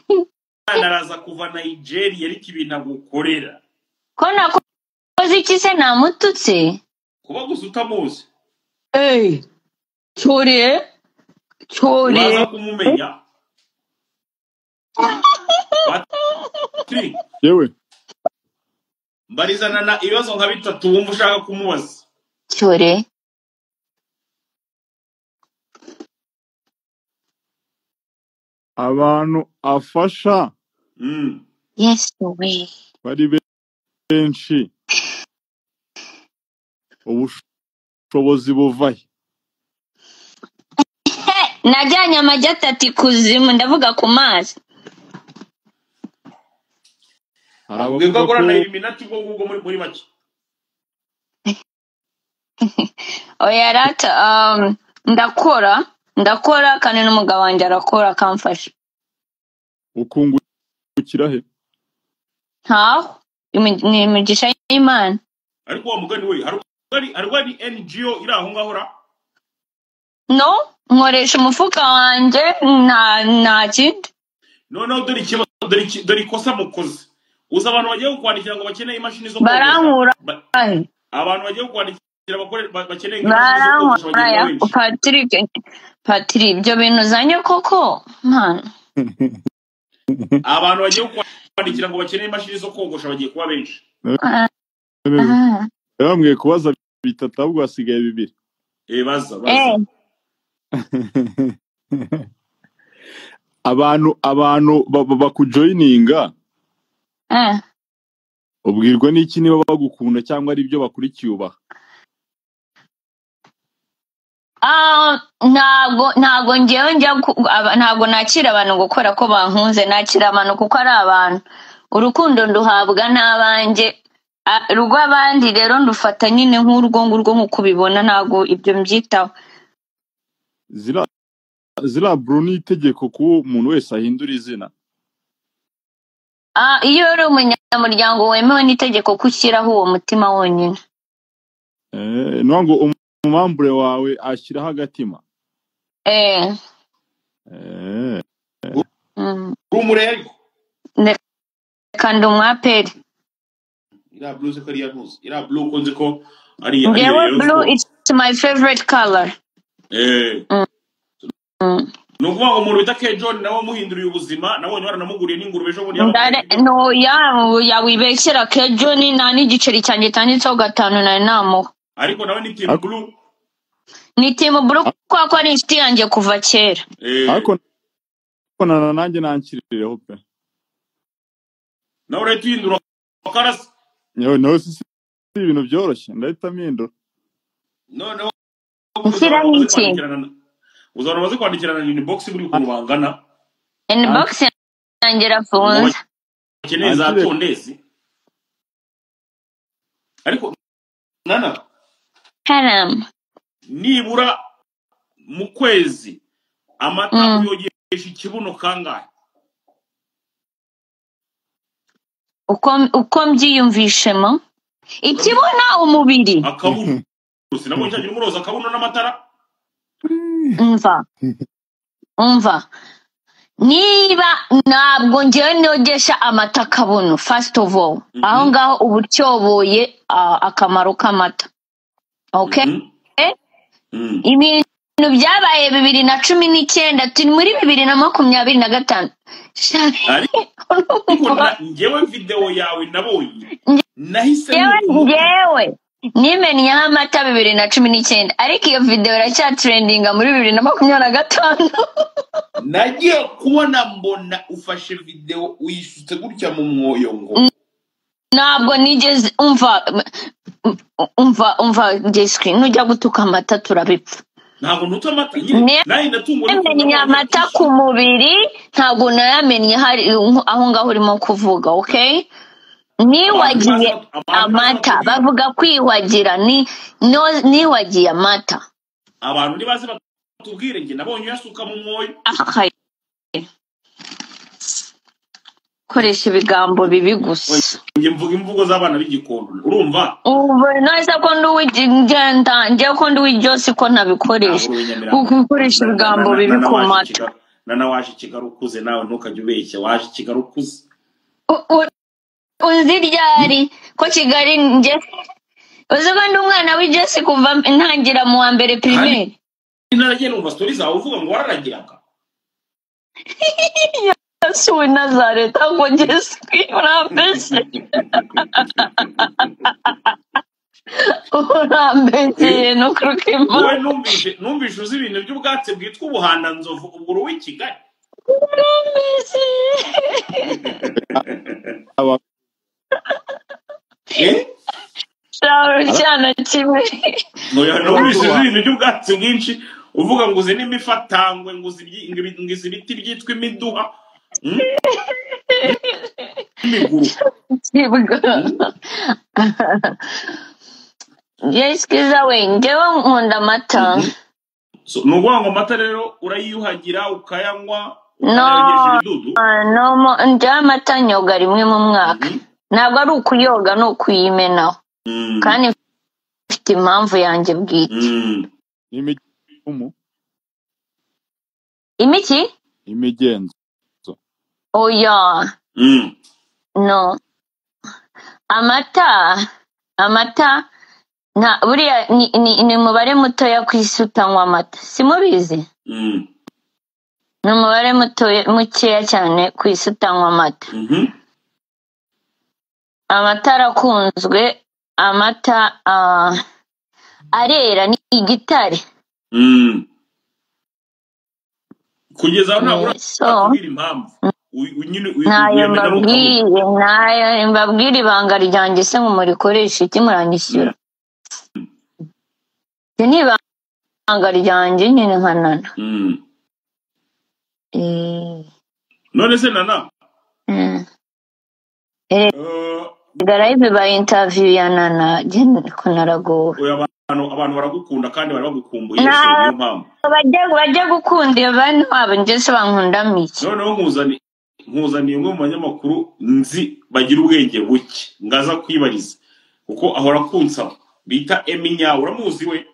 Speaker 1: araza kuva Nigeria ariko ibintu agukorera
Speaker 2: ko nakoze iki se namututse
Speaker 1: kuba gusa utamuzi.
Speaker 2: cyore
Speaker 1: uraza kumumenya.
Speaker 4: yewe
Speaker 1: mbarizana na ibibazo nka bitatu wumva ushaka kumubaza.
Speaker 2: cyore
Speaker 4: abantu afasha
Speaker 2: yes we
Speaker 4: bari benshi ubushobozi buvahe?
Speaker 2: najyanye amajyi atatu ikuzimu ndavuga ku mazi.
Speaker 1: Ubwo akora na Illuminati ubwo muri make.
Speaker 2: Oya rata ndakora kandi n'umugabo wanjye arakora akamfasha.
Speaker 4: ukungukira he?
Speaker 2: ntaho ni imigisha y'Imana.
Speaker 1: Ariko wa mugani we hari NGO iri aho ngaho ra?
Speaker 2: No nkoresha umufuka wanjye nta kindi.
Speaker 1: No dore ikosa mukoze. Uza abantu bagiye kukwandikira ngo bakeneye imashini zo
Speaker 2: barankura.
Speaker 1: Abantu bagiye kukwandikira bakeneye imashini zo
Speaker 2: barankura. Patrick ibyo bintu uzanye koko mana.
Speaker 1: Abantu bagiye kukwandikira ngo bakeneye imashini zo kogosha bagiye kuba benshi.
Speaker 4: Bamwe kubaza bitatu ahubwo hasigaye bibiri.
Speaker 1: Baza
Speaker 4: abantu bakujoyininga ubwirwa n'iki niba bagukunda cyangwa ari ibyo bakurikiye ubaha?
Speaker 2: ntabwo ngewe ntabwo nakira abantu gukora ko bankunze, nakira abantu kuko ari abantu. Urukundo nduhabwa n'abanjye, rw'abandi rero ndufata nyine nk'urwo ngurwo nk'uko ubibona, ntabwo ibyo mbyitaho.
Speaker 4: Zira bro ni itegeko ko umuntu wese ahindura izina.
Speaker 2: iyo uri umunyamuryango wemewe n'itegeko kushyiraho uwo mutima wonyine.
Speaker 4: Nwango umambure wawe ashyiraho agatima.
Speaker 1: Umurego.
Speaker 2: Kandi umwaperi.
Speaker 1: Ira blue ko ari yanuze. Ira blue konze ko ari
Speaker 2: blue it's my favorite color.
Speaker 1: Nukuvuga ngo umuntu bita K John nawe muhinduriye ubuzima nabonye baranamuguriye n'ingurube ejo bundi
Speaker 2: no wibeshyera K John nta n'igiceri cyanjye cyanditseho 5 nari namuha.
Speaker 1: Ariko nawe ni team blue.
Speaker 2: Ni team blue kwa ari inshuti yanjye kuva kera.
Speaker 4: Ariko nanjye nankirireho pe.
Speaker 1: Nawe urahindura karasi.
Speaker 4: No si ibintu byoroshye ndahita mpindura.
Speaker 1: No.
Speaker 2: Ushyiramo iki?
Speaker 1: Uzana maze kwandikirana inbox muri kurubangana.
Speaker 2: Inbox yangera funze.
Speaker 1: Keneye za tondezi. Ariko Nana.
Speaker 2: Haram.
Speaker 1: Nibura mu kwezi amata uyogesha ikibuno kangahe?
Speaker 2: Uko mbyiyumvishemo ikibona umubiri.
Speaker 1: Akabuno. Sinabonye cyane umuroza akabuno n'amatara.
Speaker 2: Umva niba ntabwo ngiye nogesha amata akabuno first of all aho ngaho ubutyoboye akamaro k'amata. Okay? Ibintu byabaye 2019 turi muri 2025.
Speaker 1: Ngewe video yawe nabonye nahise
Speaker 2: ngewe nimenya amata 2019 ariko iyo video iracyatrendinga muri 2025.
Speaker 1: Nagiye kubona mbona ufashe video uyishutse gutya mu mwoyo ngo
Speaker 2: ntabwo nigeze umva Jesky nujya gutuka amata turabipfa.
Speaker 1: Ntabwo ntuta amata nyine nayi natungura
Speaker 2: amata ku mubiri ntabwo nayamenye hari aho ngaho urimo kuvuga. Okay, niwagiye amata bavuga kwiwagira niwagiye amata
Speaker 1: abantu nibaze batubwire nge nabonye yasuka mu mwoyo.
Speaker 2: Koresha ibigambo bibi gusa.
Speaker 1: Nge mvuga imvugo z'abana b'igikondo urumva
Speaker 2: nose ko nduwigenda nje ko nduwijose ko ntabikoresha gukoresha ibigambo bibi ku mata.
Speaker 1: Nana waje kigarukuze nawe ntukajye ubeshya waje kigarukuze
Speaker 2: uzi ryari ko Kigali nje uzuba ndi umwana w'Jesse kuva ntangira mu wa mbere primaire.
Speaker 1: Naragiye numva stories zawe uvuga ngo wararagiraga.
Speaker 2: Yesu Nazareth ngo Jesky urambese. Urambese no kurukima.
Speaker 1: Wowe numvise uzi ibintu by'ubwatsi bwitwa ubuhanda nzovu ubwo w'i Kigali.
Speaker 2: Urambese. Cyane kimwe.
Speaker 1: Numvise ibintu by'ubwatsi bwinshi uvuga ngo uze n'imifatangwe ngo uzi ibiti byitwa imiduha.
Speaker 2: Jesky zawe ngewe nkunda amata.
Speaker 1: Nuvuga ngo amata rero urayiyuhagira ukayanywa
Speaker 2: njye amata nyoga rimwe mu mwaka. Ntabwo ari ukuyoga no kuyimenaho kandi mfite impamvu yanjye bwite. Imiki?
Speaker 4: Imigenzo.
Speaker 2: Oya. No. Amata buriya ni umubare mutoya ku isi utanywa amata. Simubizi? Ni umubare mukeya cyane ku isi utanywa amata. Amata arakunzwe. Amata arera ni igitare.
Speaker 1: Kugeza ntabwo uratubwira impamvu
Speaker 2: nayo mbabwira ibanga ryanjye se ngo murikoreshe iki muranyishyura. Ni ibanga ryanjye nyine nka Nana.
Speaker 1: None se Nana
Speaker 2: Garayibe ba interview ya Nana ko naragowe.
Speaker 1: Abantu baragukunda kandi bari bagukumbuye niyo mpamvu
Speaker 2: bajya gukunda abantu babo nje se bankunda miki.
Speaker 1: Noneho nkuzani nkuzaniye umwe mu banyamakuru nzi bagira ubwenge buke ngaza kwibariza kuko ahora kunsaba bita Emi Nyawe. Uramuzi we?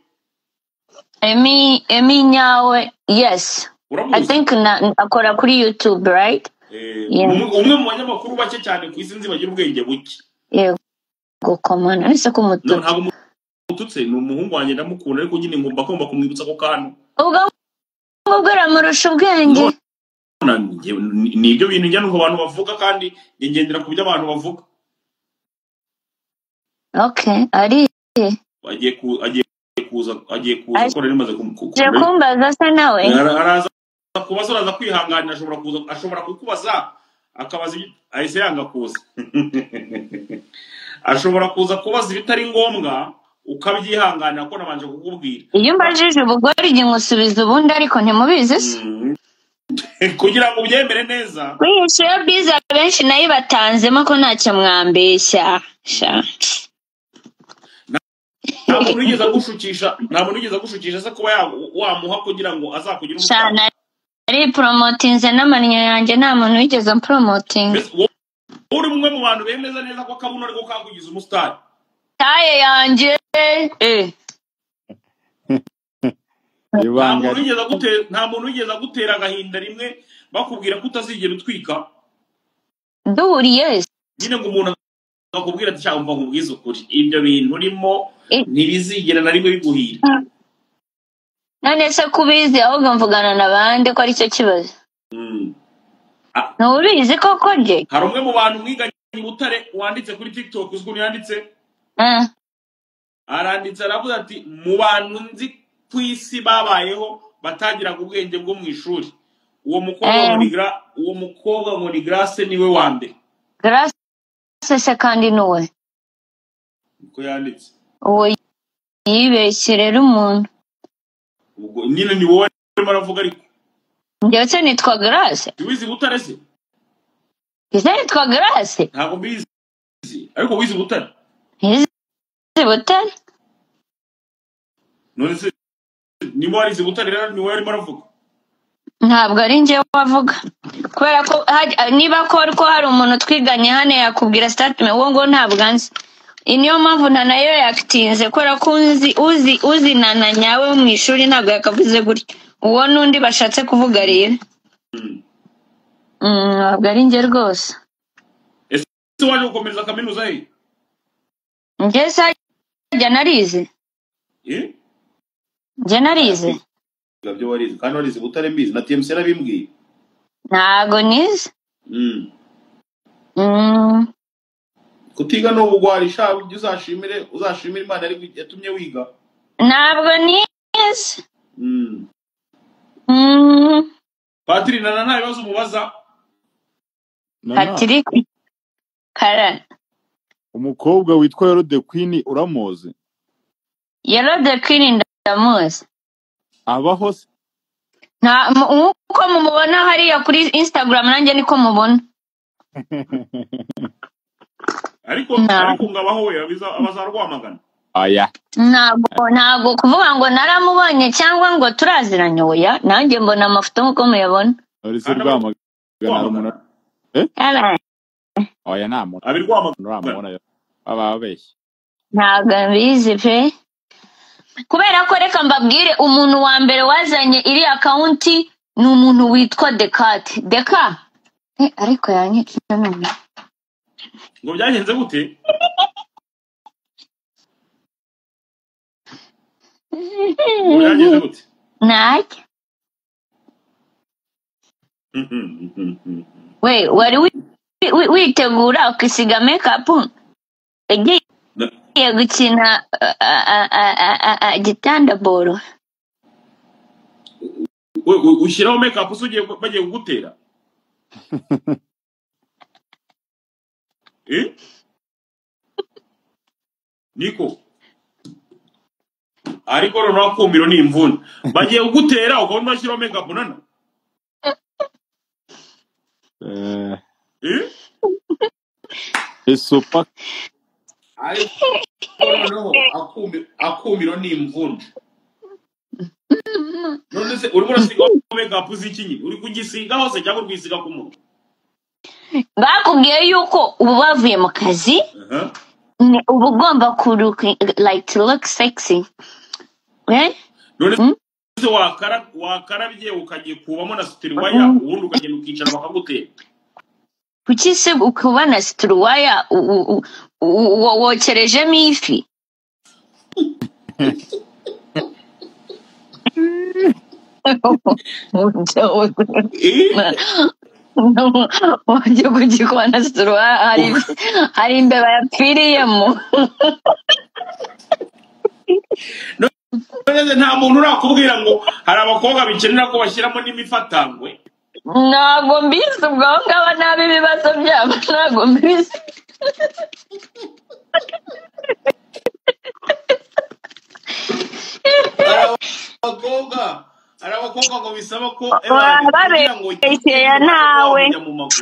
Speaker 2: Emi Nyawe, yes. I
Speaker 1: Uramuzi?
Speaker 2: think akora kuri YouTube, right? Yeah.
Speaker 1: Umwe mu banyamakuru bake cyane ku isi nzi bagira ubwenge buke.
Speaker 2: Yego komana nise ko mutu.
Speaker 1: Ntabwo mututse ni umuhungu wanjye ndamukunda ariko nyine ngomba kumwibutsa ko kantu.
Speaker 2: Ubwo aramurusha ubwenge.
Speaker 1: Ni ibyo bintu njya numva abantu bavuga kandi ngendera ku byo abantu bavuga.
Speaker 2: Okay, ari
Speaker 1: agiye kuza ko rero maze
Speaker 2: kumbaza se nawe.
Speaker 1: Araza kubaza araza kwihanganira ashobora kukubaza akabaza ahise yanga kuza. Ashobora kuza kubaza ibitari ngombwa ukabyihanganira ko nabanje kukubwira.
Speaker 2: Iyo mbajije ubugori igihe ngusubiza ubundi ariko ntimubizi se.
Speaker 1: Kugira ngo ubyemere neza.
Speaker 2: Wishyuye biza benshi nayo batanzemo ko ntacyo mwambeshya.
Speaker 1: Nta muntu wigeze gushukisha se kuba wamuha kugira ngo azakugira
Speaker 2: umusaruro. Ari promotinze n'amanyo yanjye nta muntu wigeze promoting.
Speaker 1: Uri umwe mu bantu bemeza neza ko kabuno ariko kakugize umustar.
Speaker 2: Taye yanjye
Speaker 1: nta muntu wigeze gutera agahinda rimwe bakubwira ko utazigera utwika.
Speaker 2: Duriye.
Speaker 1: Nyine ngo umuntu akubwira ati cyangwa ngo ubwize ukuri ibyo bintu urimo ntibizigera na rimwe biguhira.
Speaker 2: None se kubizi ahubwo mvugana n'abandi ko ari cyo kibazo. Ntubizi koko nje.
Speaker 1: Hari umwe mu bantu mwiganye Butare wanditse kuri TikTok uzwi yanditse. Aranditse aravuga ati mu bantu nzi ku isi babayeho batagiraga ubwenge bwo mu ishuri. Uwo mukobwa ngo ni Grace niwe wa mbere.
Speaker 2: Grace se kandi nuwe.
Speaker 1: Uko yanditse.
Speaker 2: Uwo yibeshye rero umuntu.
Speaker 1: Ubwo nyine ni wowe maravuga ariko.
Speaker 2: Njye nitwa Grace.
Speaker 1: Wizi Butare se?
Speaker 2: Ise nitwa Grace.
Speaker 1: Ntabwo mbizi. Ariko wizi Butare.
Speaker 2: Wizi Butare?
Speaker 1: None se ni mo wizi Butare rero ni wowe maravuga.
Speaker 2: Ntabwo ari njye wavuga. Kubera ko niba ko hari umuntu twiganye hano yakubwira statement uwo ngo ntabwo anzi. Niyo mpamvu nayo yakitinze kubera ko uzi nana nyawe mu ishuri ntabwo yakavuze gutya. Uwo nundi bashatse kuvuga rero. Ntabwo ari njye rwose.
Speaker 1: Ese waje gukomeza kaminuza he?
Speaker 2: Njye sajya narize. Njye narize.
Speaker 1: Gabyo warize kandi warize Butare mbizi na TMC nabimbwiye.
Speaker 2: Ntago nize.
Speaker 1: Kutiga no bugwarisha uzashimire Imana ari yatumye wiga.
Speaker 2: Ntabwo nize.
Speaker 1: Patrick nana nta bibazo umubaza.
Speaker 2: Patrick Kara.
Speaker 4: Umukobwa witwa Yellow the Queen uramuzi?
Speaker 2: Yellow the Queen ndamuzi.
Speaker 4: Abaho se?
Speaker 2: Uko mumubona hariya kuri Instagram nanjye niko mubona.
Speaker 1: Ariko ngabaho we abazarwamagana.
Speaker 4: Aya.
Speaker 2: Ntabwo kuvuga ngo naramubonye cyangwa ngo turaziranye oya nanjye mbona amafoto nkuko muyabona.
Speaker 4: Uretse rwamagana umuntu. Oya namo. Abirwamagana ababeshye.
Speaker 2: Ntabwo mbizi pe. Kubera ko reka mbabwire umuntu wa mbere wazanye iri account ni umuntu witwa Decat. Deka. Ariko yanyica none.
Speaker 1: Ngo byagenze gute? Byagenze gute?
Speaker 2: Nake. We wari witegura ukisiga makeup? Egiye gukina gitanda boro.
Speaker 1: Ushyiraho makeup usugiye bagiye kugutera? Niko ariko rero nakumiro ni imvune bagiye kugutera ukabona bashyiraho makeup nana
Speaker 4: Esopa
Speaker 1: ariko no akumiro ni imvune none se urimo urasiga makeup zikinyi uri kugisiga hose cyangwa urwisiga ku muntu
Speaker 2: bakubwiye yuko ubu bavuye mu kazi uba ugomba like to look sexy
Speaker 1: none se wakarabye ukagiye kubamo na sitiriwaya ubundi ukagenda ukicara bakagutera
Speaker 2: kuki se ukubana sitiriwaya wokerejemo ifi wajya kugikwana sitiriwaya hari imbeba yapfiriyemo
Speaker 1: nta muntu urakubwira ngo hari abakobwa bikenera ko bashyiramo n'imifatangwe
Speaker 2: ntabwo mbizi ubwo aho ngabo nabi ibibazo byabo ntabwo mbizi
Speaker 1: hari abakobwa ngo bisaba ko
Speaker 2: babeshyera nawe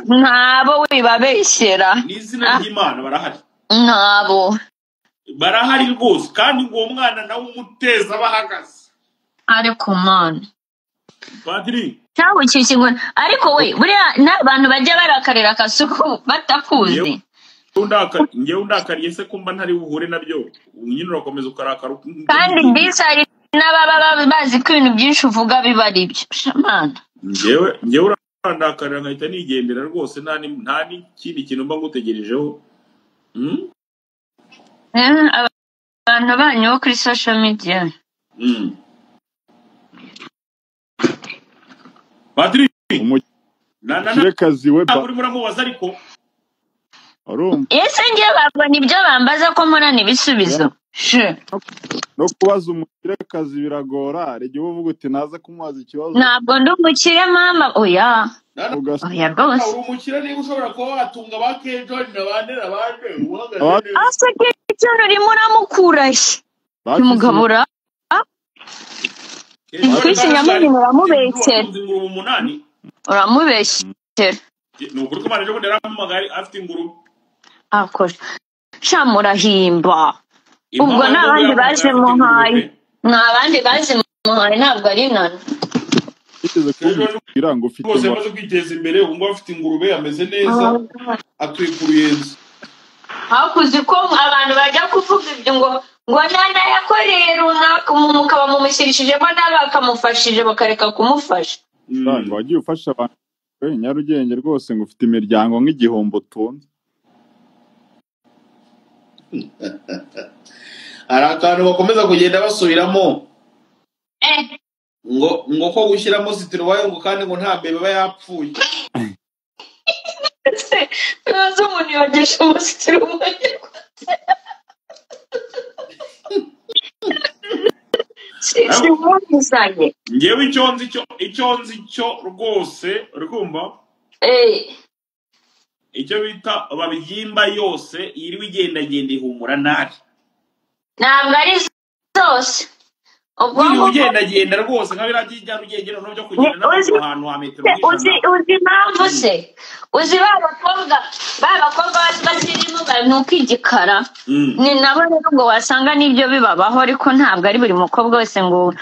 Speaker 2: ntabo wibabeshyera
Speaker 1: n'izina ry'Imana barahari
Speaker 2: ntabo
Speaker 1: barahari rwose kandi ngo uwo mwana nawe umuteza abahagaze
Speaker 2: ariko mana
Speaker 1: Padiri
Speaker 2: cyangwa ikishingwa ariko we buriya n'abantu bajya barakarira akasuku batakuzi
Speaker 1: ngewe undakariye se kumva ntari buhure nabyo nyine urakomeza ukarakara
Speaker 2: kandi mbisari n'ababa bazi ko ibintu byinshi uvuga biba ari byo mana
Speaker 1: ngewe urandakarira nkahita nigendera rwose nta n'ikindi kintu mba ngutegerejeho
Speaker 2: abantu banyu bo kuri social media
Speaker 1: Padiri
Speaker 4: umukirekazi we
Speaker 1: uri muramubaza ariko
Speaker 2: ese ngiye babona ibyo bambaza ko murana ibisubizo
Speaker 4: no kubaza umukirekazi biragora hari igihe uvuga uti naza kumubaza ikibazo
Speaker 2: ntabwo ndi umukire mama oya rwose
Speaker 1: uri umukire niba ushobora kuba watunga ba Kejoni na bande uhagaze
Speaker 2: ase Kejoni urimo uramukurahe umugabura kwisinyamuni muramubeshyera uramubeshyera
Speaker 1: ni ukuri ko Imana ejo bundi yarampamagaye afite ingurube
Speaker 2: akora sha murahimba ubwo n'abandi baje muhaye n'abandi baje muhaye ntabwo ari nana
Speaker 1: rwose amaze kwiteza imbere ubu ngubu afite ingurube ameze neza atuye ku Ruyenzi
Speaker 2: hakuze ko abantu bajya kuvuga ibyo ngo nana yakoreye runaka mukaba mumushyirishijemo n'abakamufashije bakareka kumufasha
Speaker 4: wagiye ufasha abantu Nyarugenge rwose ngo ufite imiryango nk'igihombo utunze
Speaker 1: hari akantu bakomeza kugenda basubiramo ngo ko gushyiramo sitiriwaya ngo kandi ngo nta mbeba aba yapfuye
Speaker 2: ntazi umuntu yogesha umusitiriwaya
Speaker 1: ngewe icyo nzi cyo rwose urumva icyo bita babyimba yose yiriwe igendagenda ihumura nabi
Speaker 2: ntabwo ari zose
Speaker 1: ubwo ugendagenda rwose nka biriya by'ijyarugenge no byo kugenda n'abantu ahantu ha metero
Speaker 2: uzi impamvu se uzi ba bakobwa bazirimo nuko igikara ni nabo rero ngo wasanga n'ibyo bibabaho ariko ntabwo ari buri mukobwa wese ngo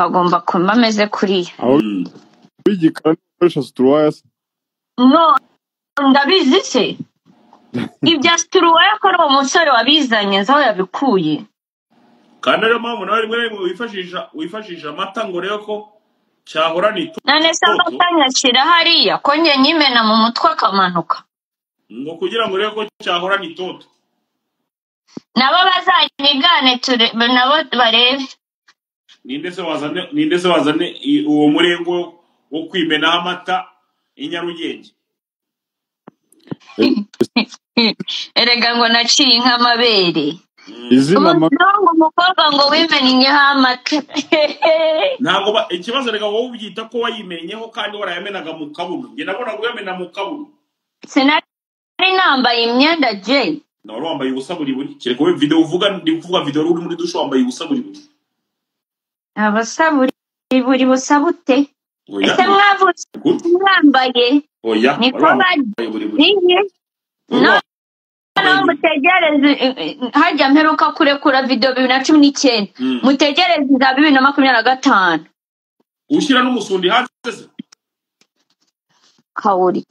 Speaker 2: agomba kuba ameze kuriya
Speaker 4: igikara n'ikoresha sitiriwaya se
Speaker 2: no ndabizi se ibya sitiriwaya ko ari uwo musore wabizanye nzi aho yabikuye
Speaker 1: kandi ariyo mpamvu nawe rimwe rimwe wifashisha amata ngo urebe ko cyahorana itoto
Speaker 2: none se amata nyashyira hariya ko njye nyimena mu mutwe akamanuka
Speaker 1: ngo kugira ngo urebe ko cyahorana itoto
Speaker 2: nabo bazanyigane nabo barebe
Speaker 1: ninde se wazane uwo murengo wo kwimenaho amata i Nyarugenge
Speaker 2: erega ngo naciye nk'amabere
Speaker 4: izina
Speaker 2: umukobwa ngo wimeninyeho amata
Speaker 1: ntabwo ikibazo reka wowe ubyita ko wayimenyeho kandi warayamenaga mu kabuno njye nabona ngo uyamena mu kabuno
Speaker 2: sinari nambaye imyenda je
Speaker 1: nawe wambaye ubusa buri kereka we video uvuga ndi kuvuga video uri muri dusho wambaye ubusa buri
Speaker 2: abasa buri busa bute ese mwavutse mwambaye
Speaker 1: oya
Speaker 2: niko bagiye no mutegereze hajya mperuka kurekura video 2019 mutegereze za 2025
Speaker 1: ushyira n'umusundi hanze
Speaker 2: kawuri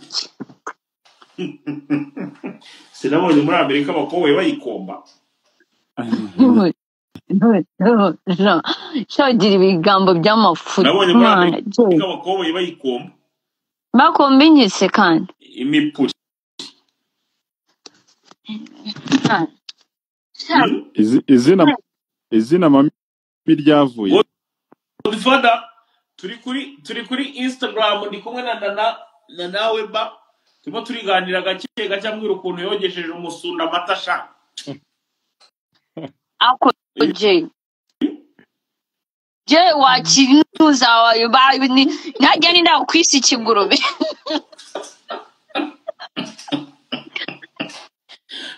Speaker 1: sinabonye muri Amerika abakobwa bayikomba.
Speaker 2: Shagira ibigambo by'amafuti.
Speaker 1: Nabonye muri Amerika abakobwa bayikomba.
Speaker 2: Bakomba inyise kandi.
Speaker 1: Imipuri.
Speaker 4: izina mami ryavuye.
Speaker 1: Godfather turi kuri Instagram ndi kumwe na nawe ba turimo turiganira gake ambwira ukuntu yogesheje umusunda amatasha.
Speaker 2: Ako je wakinuza wayo ni najya ni ndaho kwisi ikigurube.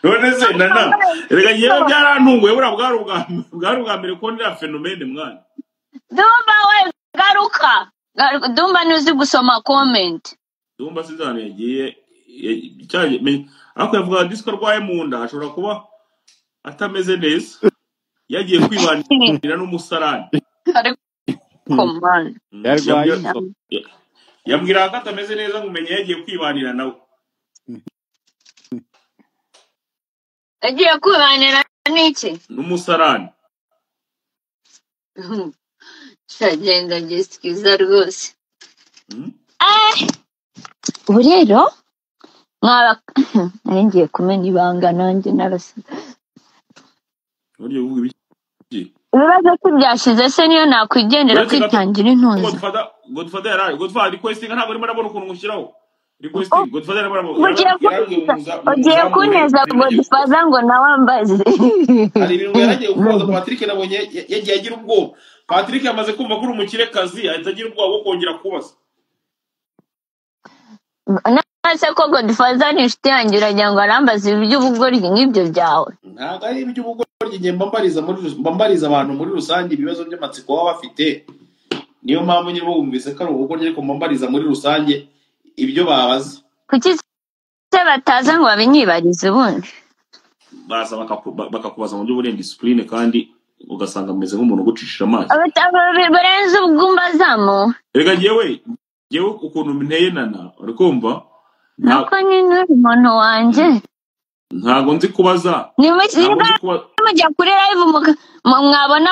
Speaker 1: None se nana rega yewe byarantunguye bura bwari ubwa mbere ko ndira fenomene mwana.
Speaker 2: Dumba we garuka Dumba nuzi gusoma comment.
Speaker 1: Dumba sinzana yagiye cyaje ako yavuga disco rwaye munda ashobora kuba atameze neza yagiye kwibanira n'umusarani.
Speaker 2: Komana
Speaker 1: yambwira ko atameze neza ngumenye yagiye kwibanira nawe.
Speaker 2: Yagiye kwibanira n'iki?
Speaker 1: N'umusarani.
Speaker 2: Cyagenda gisikiza rwose. Ubu rero ngiye kumenya ibanga nanjye narasa. Ibibazo byashize se niyo nakwigendera kwitangira intuzi.
Speaker 1: Godfather requesting ntabwo arimo arabona ukuntu ngushyiraho. Godfather
Speaker 2: ugiye kuneza Godfather ngo nawambaze.
Speaker 1: Hari ibintu yaragiye kubaza Patrick nabonye yagiye agira ubwoba. Patrick yamaze kumva ko uri umukirekazi ahita agira ubwoba bwo kongera kubaza.
Speaker 2: Nase ko Godfather ni inshuti yanjye uragira ngo arambaze iby'ubugoryi nk'ibyo byawe.
Speaker 1: Ntabwo ari iby'ubugoryi njye mbambariza abantu muri rusange ibibazo by'amatsiko baba bafite. Niyo mpamvu nyine bumvise ko ari ubugoryi ariko mbambariza muri rusange ibyo babaza.
Speaker 2: Kuki se bataza ngo babinyibarize ubundi?
Speaker 1: Baza bakakubaza mu by'uburenga discipline kandi ugasanga ameze nk'umuntu ugucishije amazi.
Speaker 2: Barenze ubwumbazamo.
Speaker 1: Rega yewe ukuntu nteye nana uri kumva
Speaker 2: nako nyine umuntu wanje
Speaker 1: ntago nzi kubaza.
Speaker 2: Mujya kuri live mwabona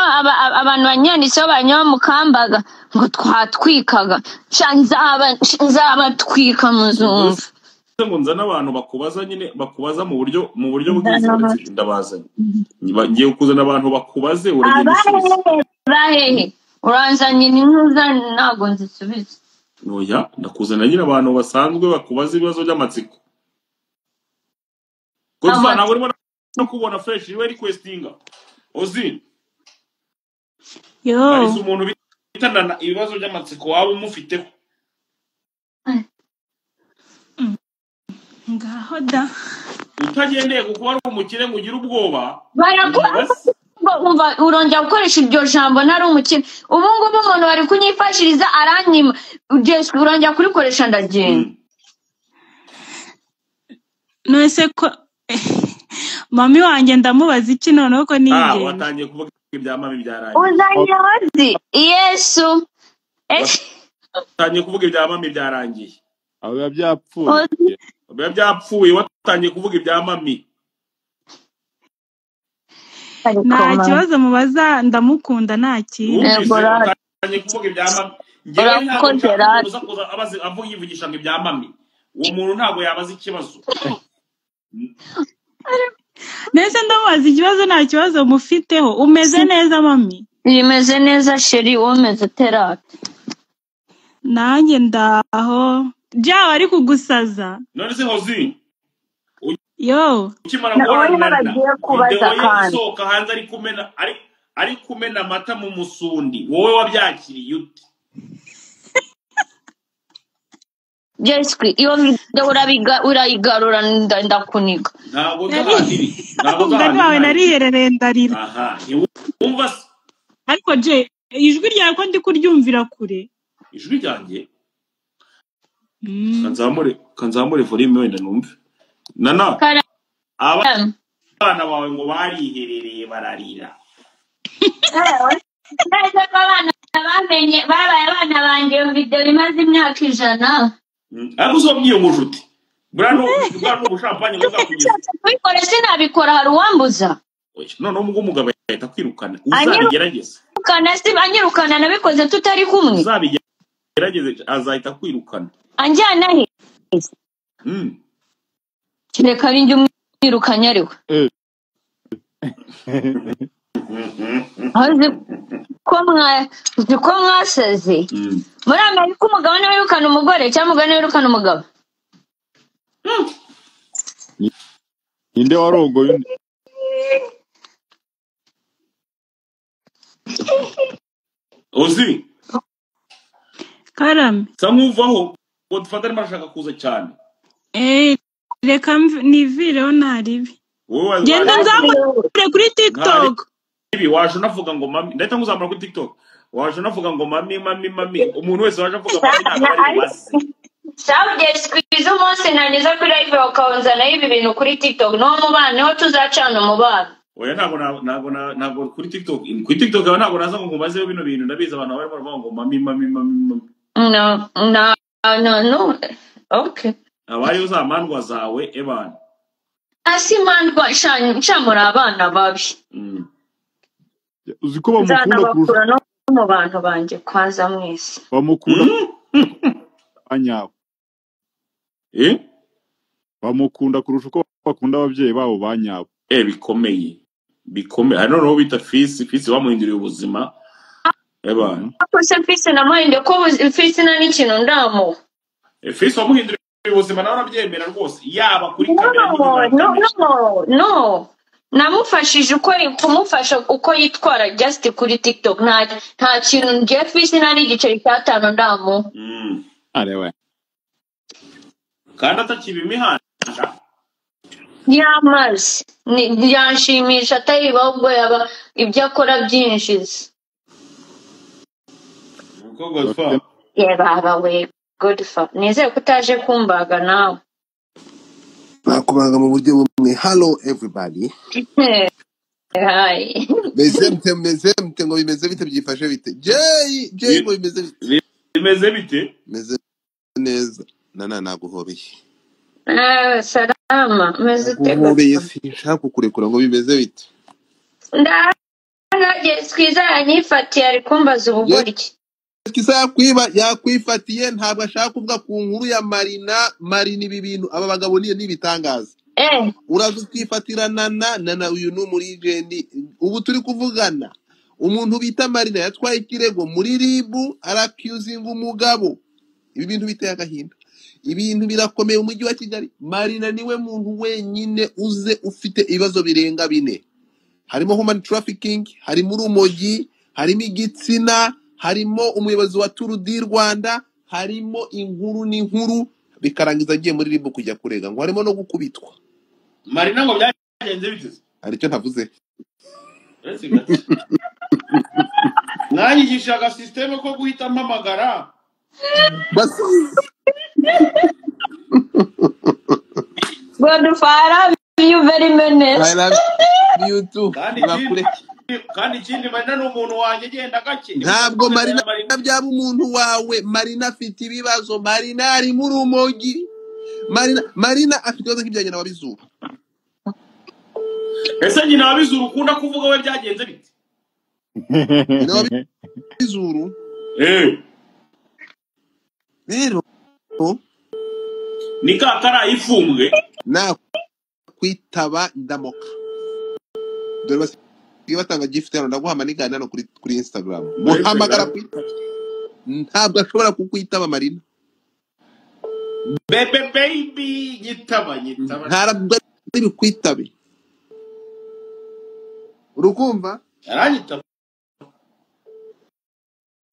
Speaker 2: abantu banyanditseho banyoba mukambaga ngo twatwikaga nzabatwika muzumva.
Speaker 1: Ngo nzana abantu bakubaza mu buryo bw'inzira ndabazanye. Ngiye kuzana abantu bakubaze uragenda usubiza.
Speaker 2: Bahehe uranzanye n'intuza ntago nzisubiza.
Speaker 1: Oya ndakuzana nyine abantu basanzwe bakubaza ibibazo by'amatsiko. Godfather ntabwo urimo no kubona fresh iwe requestinga. Ozi.
Speaker 5: Yo.
Speaker 1: Ari umuntu bitana ibibazo by'amatsiko waba umufiteho.
Speaker 5: Ngaho da.
Speaker 1: Utagendeye kuko ari umukire ngo ugire ubwoba.
Speaker 2: Umva urongera gukoresha iryo jambo ntari umukire. Ubu ngubu umuntu bari kunyifashiriza aranyima. Ugeze urongera kurikoresha ndagenda.
Speaker 5: Nose ko mami wanjye ndamubaza iki noneho ko nigende.
Speaker 1: Watangiye kuvuga ibya mami byarangiye.
Speaker 2: Uzanye wazi Yesu.
Speaker 1: Watangiye kuvuga ibya mami byarangiye.
Speaker 4: Aba byapfuye.
Speaker 1: Byapfuye watangiye kuvuga ibya mami.
Speaker 5: Nta kibazo mubaza ndamukunda nta kintu.
Speaker 1: Watangiye kuvuga ibya mami. Ngewe ntabwo nshaka kuza avuga yivugisha ngo ibya mami. Uwo muntu ntabwo yabaza ikibazo.
Speaker 5: Nese ndamubaza ikibazo nta kibazo mufiteho. Umeze neza mami?
Speaker 2: Imeze neza sheri umeze terate.
Speaker 5: Nanjye ndaho. Jawe ari kugusaza.
Speaker 1: None se Hozi.
Speaker 5: Yo.
Speaker 1: Ukimara kubona kubaza soka hanze ari kumena amata mu musundi. Wowe wabyakiriye ute?
Speaker 2: Jeski iyo video urayigarura ndakuniga.
Speaker 1: Ntabwo ndahiri.
Speaker 5: Ndawe nariherereye ndarira.
Speaker 1: Aha. Umva
Speaker 5: ariko je ijwi ryawe ko ndi kuryumvira kure.
Speaker 1: Ijwi ryanjye kanzamure volume wenda numve. Nana abana bawe ngo bariherereye bararira.
Speaker 2: Neza abana bamenye babaye abana banjye video imaze imyaka 100.
Speaker 1: Ariko uzomye umujuti. Brano ubushampanye ngo bwakugeza.
Speaker 2: Kubikora sinabikora hari uwambuza.
Speaker 1: None ubwo umugabo yahita kwirukana. Uzabigerageza.
Speaker 2: Anyirukana nabikoze tutari kumwe.
Speaker 1: Uzabigerageze azahita kwirukana.
Speaker 2: Anjyana he? Reka ari njye umwirukanye ariwe. Uzi ko mwasaze muri Amerika umugabo niwe wirukana umugore cyangwa umugore niwe wirukana umugabo?
Speaker 4: Ninde warongoye undi?
Speaker 1: Ozi
Speaker 5: Karame
Speaker 1: samuvaho ngo dufatane marashaka kuza cyane.
Speaker 5: Reka nivireho ntaribi. Genda nzamure kuri TikTok.
Speaker 1: Ibi waje unavuga ngo mami ndahita nguzamura kuri TikTok. Waje unavuga ngo mami umuntu wese waje avuga mami
Speaker 2: Sabye skwizo umunsi nanyuza kuri live bakawunzana ibi bintu kuri TikTok no mubana niho tuzacana umubano.
Speaker 1: Oya ntabwo kuri TikTok. Kuri TikTok ntabwo naza ngo nkubazeho bino bintu ndabiza abantu bari baravuga ngo mami. No. Okay. Abayo zamandwa zawe ebana.
Speaker 2: Asimandwa shamura abana babi.
Speaker 4: Uziko bamukunda
Speaker 2: kurusha no mu bantu banje kwaza mwese.
Speaker 4: Bamukunda anyawe. Bamukunda kurusha uko bakunda ababyeyi babo banyawe.
Speaker 1: Bikomeye. Hano no bita fisi bamuhinduriye ubuzima. Ebana.
Speaker 2: Akose fisi namuhinduriye ko fisi na n'ikintu ndamo.
Speaker 1: Fisi bamuhinduriye ubuzima nawe arabyemera rwose yaba kuri kamera.
Speaker 2: No. Namufashije kumufasha uko yitwara just kuri TikTok nta kintu ngiye fisi nari igiceri cy'atanu ndamo.
Speaker 4: Arewe.
Speaker 1: Kandi atakiba imihanda.
Speaker 2: Yamaze yanshimisha atayibaho ubwo yaba ibyo akora byinjiza. Baba we Godfa nizeye ko utaje kumbaga nawe.
Speaker 6: Nakubaga mu buryo bumwe. Hello everybody.
Speaker 2: Hi.
Speaker 6: Mezemte ngo bimeze bite byifashe bite? Jay ngo bimeze bite?
Speaker 1: Bimeze bite?
Speaker 6: Meze neza. Naguhobeye.
Speaker 2: Salama. Meze bite?
Speaker 6: Naguhobeye sinshaka kukurekura ngo bimeze bite?
Speaker 2: Ndaje skwiza yanyifatiye ari kumbaza ubugoryi.
Speaker 6: Kisa yakwifatiye ntabwo ashaka kuvuga ku nkuru ya Marina ibi bintu aba bagabo niyo nibitangaza. Uraza twifatirana na uyu no muri jendi ubu turi kuvugana umuntu bita Marina yatwaye ikirego muri ribu araccusing umugabo. Ibi bintu biteye agahinda. Ibintu birakomeye umujyi wa Kigali. Marina niwe muntu wenyine uze ufite ibibazo birenga 4. Harimo human trafficking, harimo urumogi, harimo igitsina, harimo umuyobozi wa Tour du Rwanda, harimo inkuru n'inkuru bikarangiza agiye muri ribu kujya kurega ngo harimo no gukubitwa.
Speaker 1: Marina ngo byagenze biteze.
Speaker 6: Aricyo ntavuze.
Speaker 1: Mwanyigisha aga system ko guhita mpamagara.
Speaker 6: Basi.
Speaker 2: Godfather, you very menace.
Speaker 6: I love you too.
Speaker 1: Kandi ikindi Marina n'umuntu wanjye genda gake.
Speaker 6: Ntabwo Marina byaba umuntu wawe. Marina afite ibibazo. Marina ari mu rumogi. Marina afite ibibazo nk'ibyanye n'ababizuru.
Speaker 1: Ese nyina wabizuru ukunda kuvuga we byagenze bite?
Speaker 6: N'ababizuru. Rero
Speaker 1: ni kakara ifumbwe
Speaker 6: na kwitaba ndamoka. Dore basi batanga gift hano ndaguhama nigana no kuri Instagram. Muhamagara kwitaba. Ntabwo ashobora kukwitaba Marina.
Speaker 1: Baby nyitaba.
Speaker 6: Ntarabwo bikwitabe. Urukumva?
Speaker 1: Aranyitaba.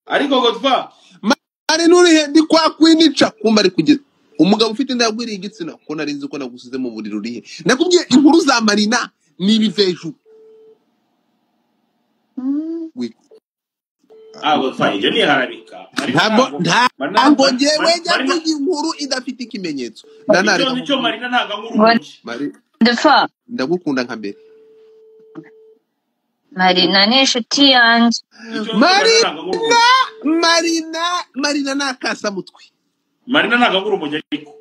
Speaker 1: Ariko Godfa
Speaker 6: Mari nurihe ndi kwa kwinica kumba ari kugeza. Umugabo ufite ndagwiriye igitsina ko narinzi ko nagusize mu buriro urihe. Nakubwiye inkuru za Marina nibiveju.
Speaker 1: Godfa ibyo ni harabika.
Speaker 6: Ntabwo ngewe njya inkuru idafite ikimenyetso.
Speaker 1: Nanare cyo Marina ntaga nkuru.
Speaker 2: Godfa
Speaker 6: ndagukunda nka mbere.
Speaker 2: Marina ni inshuti yanjye.
Speaker 6: Marina nakasa mutwe.
Speaker 1: Marina ntaga nkuru mu ariko.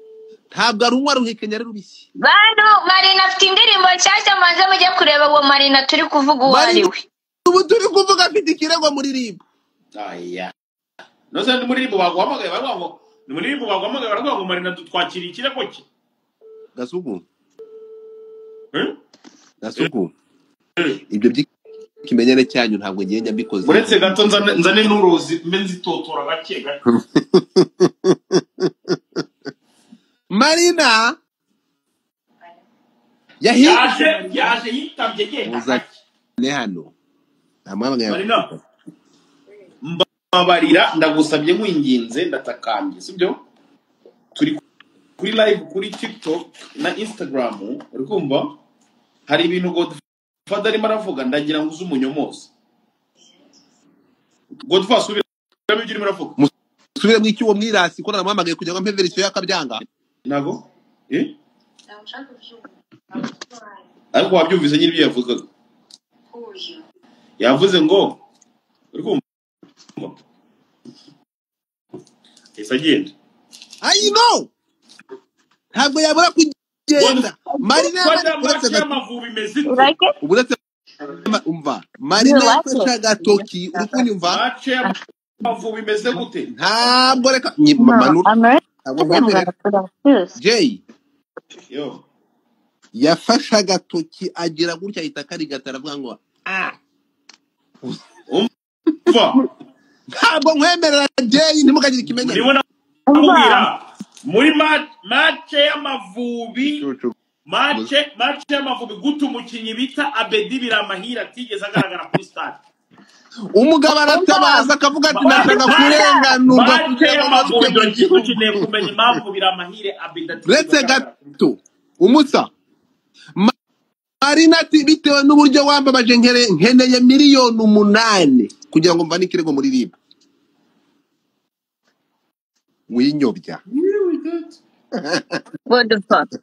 Speaker 6: ntabwo ari unywa ruhekenya rubisi.
Speaker 2: Bantu Marina afite indirimbo nshyashya maze mujye kureba uwo Marina turi kuvuga uwo ari we.
Speaker 6: Ubu turi kuvuga afite ikirego muri RIB.
Speaker 1: Aya. Nose ndi muri RIB baguhamagaye barwango. Ni muri RIB baguhamagaye barwango Marina twakiriye ikirego cye.
Speaker 6: Gasugu. Gasugu. Ibyo by'ikimenyane cyanyu ntabwo ngiye njya mbikoze.
Speaker 1: Uretse gato nzane n'uruzi mbe nzitotora gake gake.
Speaker 6: Marina
Speaker 1: yaje yitabye genda
Speaker 6: ne hano namwamagaye.
Speaker 1: Marina mbabarira ndagusabye nkwinginze ndatakambye sibyo turi kuri live kuri TikTok na Instagram uri kumva hari ibintu Godfather arimo aravuga ndagira ngo uzumunyomoze Godfather subira ibyo urimo aravuga
Speaker 6: musubire mu icyuwo mwirasi ko namwamagaye kugira ngo mpe verisiyo y'akabyanga
Speaker 1: nago ariko wabyumvise nyiri ibyo yavugaga yavuze ngo uri kumva agenda
Speaker 6: I know ntabwo yabura kugenda. Marina uretse umva Marina yafashe agatoki uri kunyumva
Speaker 1: amavubi imeze gute
Speaker 6: ntabwo reka Jay yafashe agatoki agira gutya ahita karigatara avuga ngo ntabwo nkwemerera Jay ntimukagire ikimenyane
Speaker 1: muri mace y'amavubi gute umukinnyi bita Abedi Biramahire atigeze agaragara kuri stade
Speaker 6: umugabo aratabaza akavuga ati nashaka kurenganurwa
Speaker 1: ukeneye kumenya impamvu Biramahire Abedi
Speaker 6: uretse gato umutsa Marina ati bitewe n'uburyo wambabaje nkeneye miliyoni 8 kugira ngo mvane ikirego muri RIB. Winyobya
Speaker 2: Godfather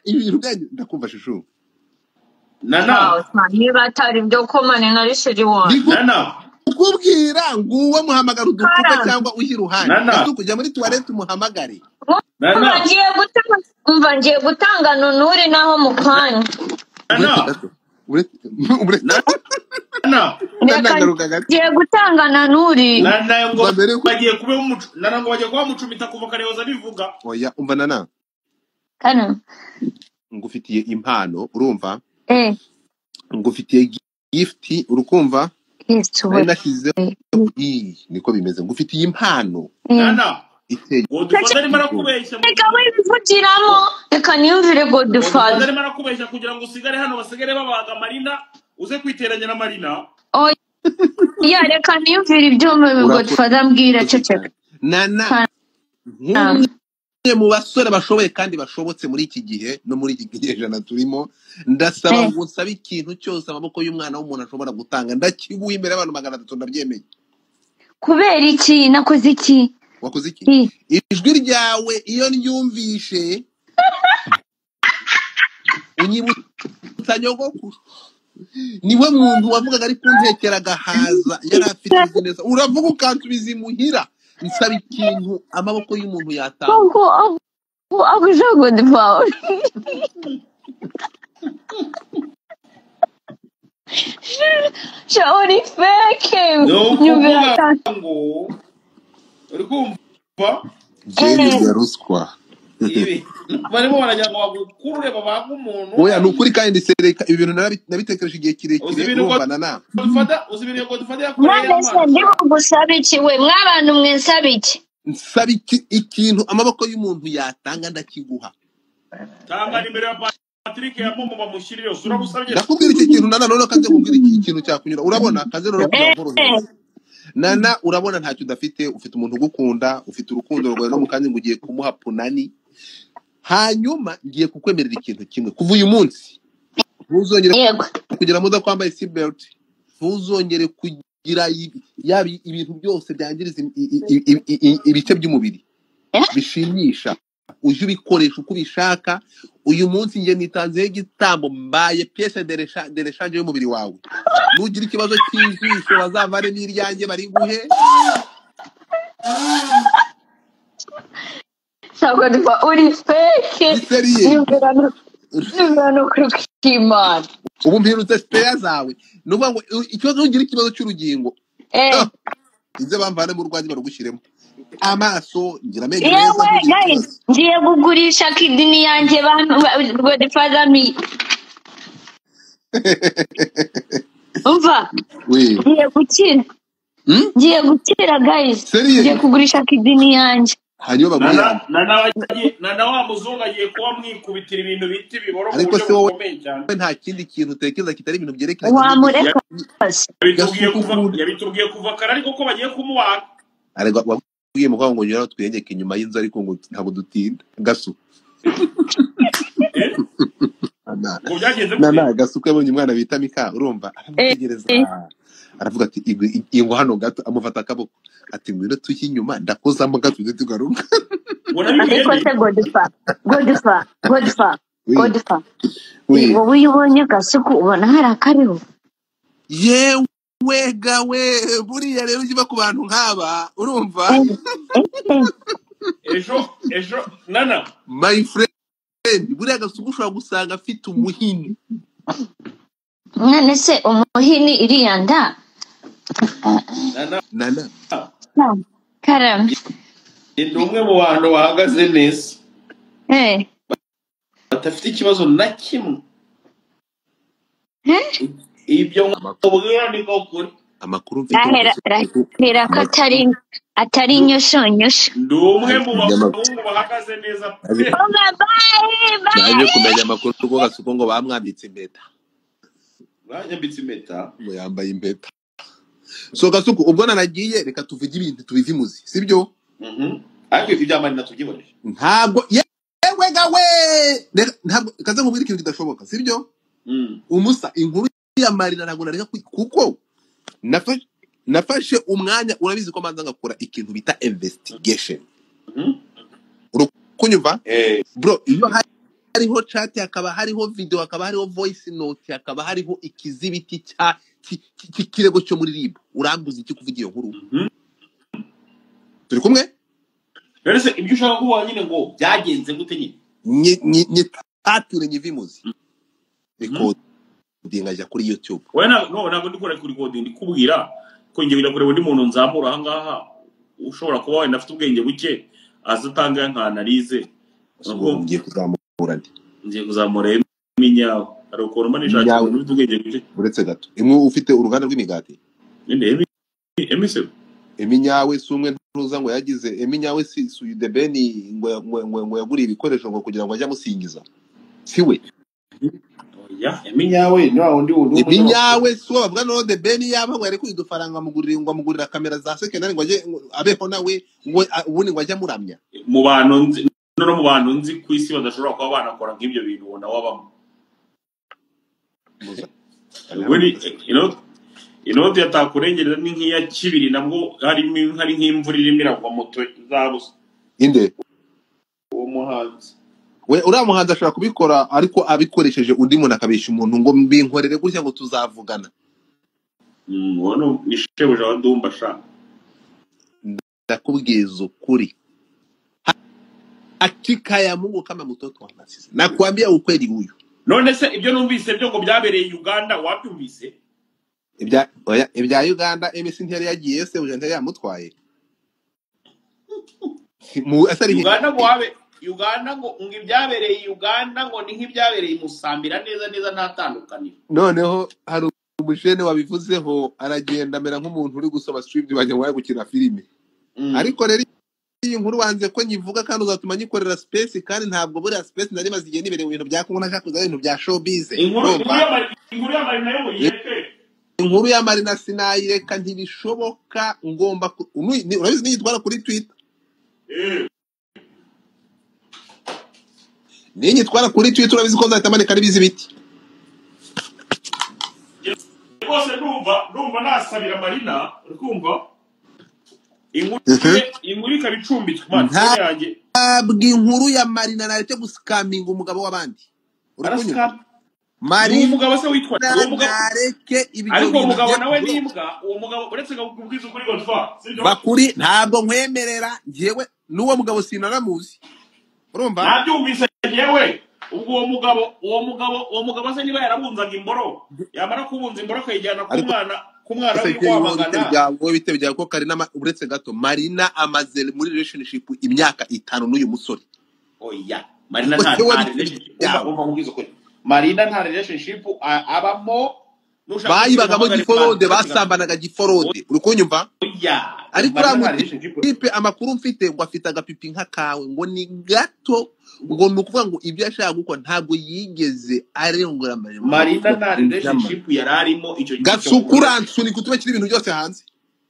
Speaker 6: ibintu byanyu ndakumva shushu
Speaker 1: nana
Speaker 2: niba atari byo ko Marina ari sheri wanjye
Speaker 1: nana
Speaker 6: ukubwira nguwo muhamagara udukupe cyangwa uhi ruhande kujya muri toilette umuhamagare
Speaker 2: ngiye gutanga nunuri naho mu kanya ngiye gutanga nanuri
Speaker 1: bagiye kuba mucumita kuva karehoza bivuga
Speaker 6: oya umva nana ngufitiye impano urumva ngufitiye gift urukumva nashyize niko bimeze ngufitiye impano
Speaker 1: nana Godfather arimo arakubeshya
Speaker 2: reka wibivugiramo reka niyumvire Godfather
Speaker 1: arimo arakubeshya kugira ngo usigare hano basigare babaga Marina uze kwiteranya na Marina
Speaker 2: ya reka niyumvire ibyo Godfather ambwira ceceka
Speaker 6: nana mu basore bashoboye kandi bashobotse muri iki gihe no muri iki gihe turimo ndasaba ngo nsabe ikintu cyose amaboko y'umwana w'umuntu ashobora gutanga ndakiguha imbere y'abantu 300 ndabyemeye.
Speaker 2: Kubera iki nakoze iki
Speaker 6: wakoze iki ijwi ryawe iyo nyumvishe unyibutsa nyogokuru niwe muntu wavugaga ari kuntekera gahaza yari afite neza uravuga ukansubiza imuhira nsaba ikintu amaboko y'umuntu yatanga
Speaker 2: ako Godfather Shauri fake
Speaker 1: ngo uri kumva
Speaker 6: Jeni ya ruswa
Speaker 1: barimo barajya ngo bagukurure babaga umuntu
Speaker 6: oya nukuri kandi sereka ibintu nabitekereje igihe kirekire urumva nana
Speaker 1: uzibintu Godfather yakoreye
Speaker 2: gusaba iki we mwabantu mwe nsaba iki
Speaker 6: nsaba ikintu amaboko y'umuntu yatanga ndakiguha
Speaker 1: tanga nimero ya Patrick ya Momo bamushyirire urabusabye
Speaker 6: ndakubwira iki kintu nana none kaze kumbwira iki kintu cyakunyura urabona kaze rero kuvorohera nana urabona ntacyo udafite ufite umuntu ugukunda ufite urukundo rwawe no mukandi ngo ugiye kumuha punani hanyuma ngiye kukwemerera ikintu kimwe kuva uyu munsi ntuzongere kugira muda kwambaye seatbelt ntuzongere kugira ibintu byose byangiriza ibice by'umubiri bishimisha uje ubikoresha uko ubishaka uyu munsi ngiye nitanzeho igitambo mbaye pièce de rechange y'umubiri wawe nugira ikibazo cy'ijisho bazavare n'iryanjye bari guhe
Speaker 2: Godfa uri fake
Speaker 6: ni seriye
Speaker 2: n'ibintu kw'Imana
Speaker 6: ubu mpirutse spare zawe nuvuga ngo ikibazo ugira ikibazo cy'urugingo ize bamvane mu rwanjye barugushyiremo amaso ngira amenyo meza
Speaker 2: guys ngiye kugurisha kidney yanjye bantu Godfather mi umva ngiye gukira guys ngiye kugurisha kidney yanjye
Speaker 6: hanyuma baguyana
Speaker 1: na wa muzungu agiye kuba mwikubitira ibintu biti biboro
Speaker 6: mu buryo bukomeye cyane nta kindi kintu utekereza kitari ibintu byerekeranye
Speaker 2: wamureka
Speaker 1: yabitubwiye kuva kare ariko ko bagiye kumubaga
Speaker 6: ariko wabwiye mu ngo nyura twengeke inyuma y'inzu ariko ngo ntabwo dutinda gasu nana gasu kabonye umwana bita Mika urumva aramutegereza aravuga ati ingo hano gato amufata akaboko ati ngwino tuhi inyuma ndakozamo gato tugaruka
Speaker 2: ariko se Godfa wowe uyibonye gasuku ubona hari akariho
Speaker 6: yewe gawe buriya rero ugiba ku bantu nk'aba urumva
Speaker 1: ejo nana
Speaker 6: my friend buriya gasuku ushobora gusanga afite umuhini
Speaker 2: none se umuhini iriya nda
Speaker 6: nana
Speaker 2: karame
Speaker 1: ni umwe mu bantu bahagaze neza badafite ikibazo na kimwe ibyo nkubwira ni ko kuri
Speaker 6: amakuru mfite
Speaker 2: rahera ko atari inyoshonyosho
Speaker 1: ndi umwe mu bahungu bahagaze neza
Speaker 6: naje kumenya amakuru ko gasuko ngo bamwambitse impeta
Speaker 1: banyambitse impeta
Speaker 6: ngo yambaye impeta so gasuko ubwo nanagiye reka tuvuge ibintu tubivimuzi sibyo
Speaker 1: ariko iby'amarina tubyiboneye
Speaker 6: ntabwo yewe gawe ntabwo kaza nkubwira ikintu kidashoboka sibyo umusa inkuru ya Marina ntabwo nareka kuko nafashe umwanya urabizi ko manza ngakora ikintu bita investigation urukunyumva bro iyo hariho chat hakaba hariho video hakaba hariho voice note hakaba hariho ikizibiti cya kirego cyo muri RIB urambuza iki kuvuga iyo nkuru turi kumwe
Speaker 1: rese ibyo ushaka kuba nyine ngo byagenze gute nyine
Speaker 6: tature nyivimuzi recording ajya kuri YouTube
Speaker 1: ntabwo ndikora kuri recording ndikubwira ko ngiye kujya kureba undi muntu nzamura aha ngaha ushobora kuba wenda afite ubwenge buke azatanga nka analyse
Speaker 6: ngiye kuzamura
Speaker 1: ngiye kuzamura iminyawe ari ukuntu mba nishakira umuntu ufite ubwenge buke
Speaker 6: uretse gato imwe ufite uruganda rw'imigati
Speaker 1: emise
Speaker 6: iminyawe si umwe ntuza ngo yagize iminyawe si the beni ngo yaguriye ibikoresho ngo kugira ngo ajye amusingiza siwe
Speaker 1: iminyawe
Speaker 6: iminyawe si uwo bavuga no the beni yaba ngo yari kwidufaranga amugurira kamera za secondary ngo ajye abeho nawe ngo ubundi ngo ajye amuramya
Speaker 1: mu bantu nzi ku isi badashobora kuba banakora nk'ibyo bintu ubona wabamo inoti yatakurengereza ni nk'iya kibiri nabwo hari nk'imvura irimo iragwa moto zabuze
Speaker 6: inde
Speaker 1: uwo muhanzi
Speaker 6: we uriya muhanzi ashobora kubikora ariko abikoresheje undi muntu akabesha umuntu ngo mbinkorere gutya ngo tuzavugana
Speaker 1: wono ni shebuja wa Dumba sha
Speaker 6: ndakubwiza ukuri hakika ya Mungu kama mtoto wa Masisi nakwambia ukweli huyu
Speaker 1: none se ibyo numvise byo ngo byabereye Uganda wabyumvise
Speaker 6: ibya Uganda MC ntiyari yagiye se ujente yamutwaye mu asari
Speaker 1: Uganda ngo ibyabereye Uganda ngo ni nk'ibyabereye Musambira neza ntatandukanira
Speaker 6: noneho hari umushene wabivuzeho aragenda mera nk'umuntu uri gusoma script bajya waye gukina filime ariko rero iyi nkuru wanze ko nyivuga kandi uzatuma nyikorera space kandi ntabwo buri space nari mazigiye nibereye mu bintu bya Kongo nashaka kuza ibintu bya showbiz inkuru ya Marina sinayireka ntibishoboka ngomba urabizi niyitwara kuri Twitter ninyitwara kuri Twitter urabizi ko nzahita manika ribizi biti
Speaker 1: rwose ndumva nasabira Marina urikumva inkuru ikabicumbitswe matse yanjye
Speaker 6: ntabwo inkuru ya Marina nareke guskaminga umugabo w'abandi
Speaker 1: urikumva
Speaker 6: Marina
Speaker 1: umugabo se witwa
Speaker 6: nareke ibyo
Speaker 1: ariko umugabo nawe nimbwa uwo mugabo uretse kubwiza ukuri Godfa
Speaker 6: bakuri ntabwo nkwemerera ngiyewe n'uwo mugabo sinaramuzi urumva
Speaker 1: nabyumvise yewe ubwo uwo mugabo ase niba yarabunzaga imboro yamara kubunza imboro akayijyana ku mwana w'Ikwamagana
Speaker 6: wowe bitewe bya ko Karina uretse gato Marina amaze muri relationship imyaka 5 n'uyu musore
Speaker 1: oya Marina nta relationship Marina nta relationship abamo
Speaker 6: bayibagamo giforode basambanaga giforode uri kunyumva ariko uriya amakuru mfite ngo afite agapipi nk'akawe ngo ni gato ngo nukuvuga ngo ibyo yashaka gukora ntabwo yigeze arengura
Speaker 1: Marina nta relationship yararimo icyo
Speaker 6: gasukurantsuni kutube kiri ibintu byose hanze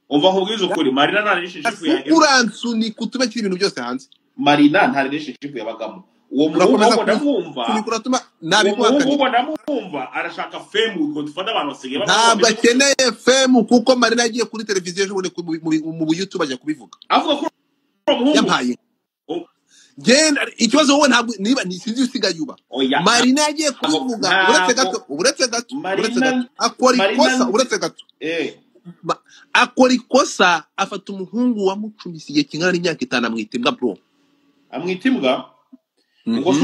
Speaker 1: umva nkubwiza ukuri Marina nta relationship
Speaker 6: gasukurantsuni kutube kiri ibintu byose hanze
Speaker 1: Marina nta relationship yabagamo uwo muhungu ndamwumva arashaka fame ngo dufate abantu basigaye
Speaker 6: ntabwo akeneye fame kuko Marina yagiye kuri televiziyo ejo mu YouTube ajya kubivuga
Speaker 1: avuga ko umuhungu
Speaker 6: yampaye genda ikibazo wowe ntabwo niba sinzi usigaye yuba Marina yagiye kubivuga uretse gato akora ikosa uretse gato akora ikosa afata umuhungu wamucumise igihe kingana n'imyaka 5 amwitimbwa bro
Speaker 1: amwitimbwa ngo se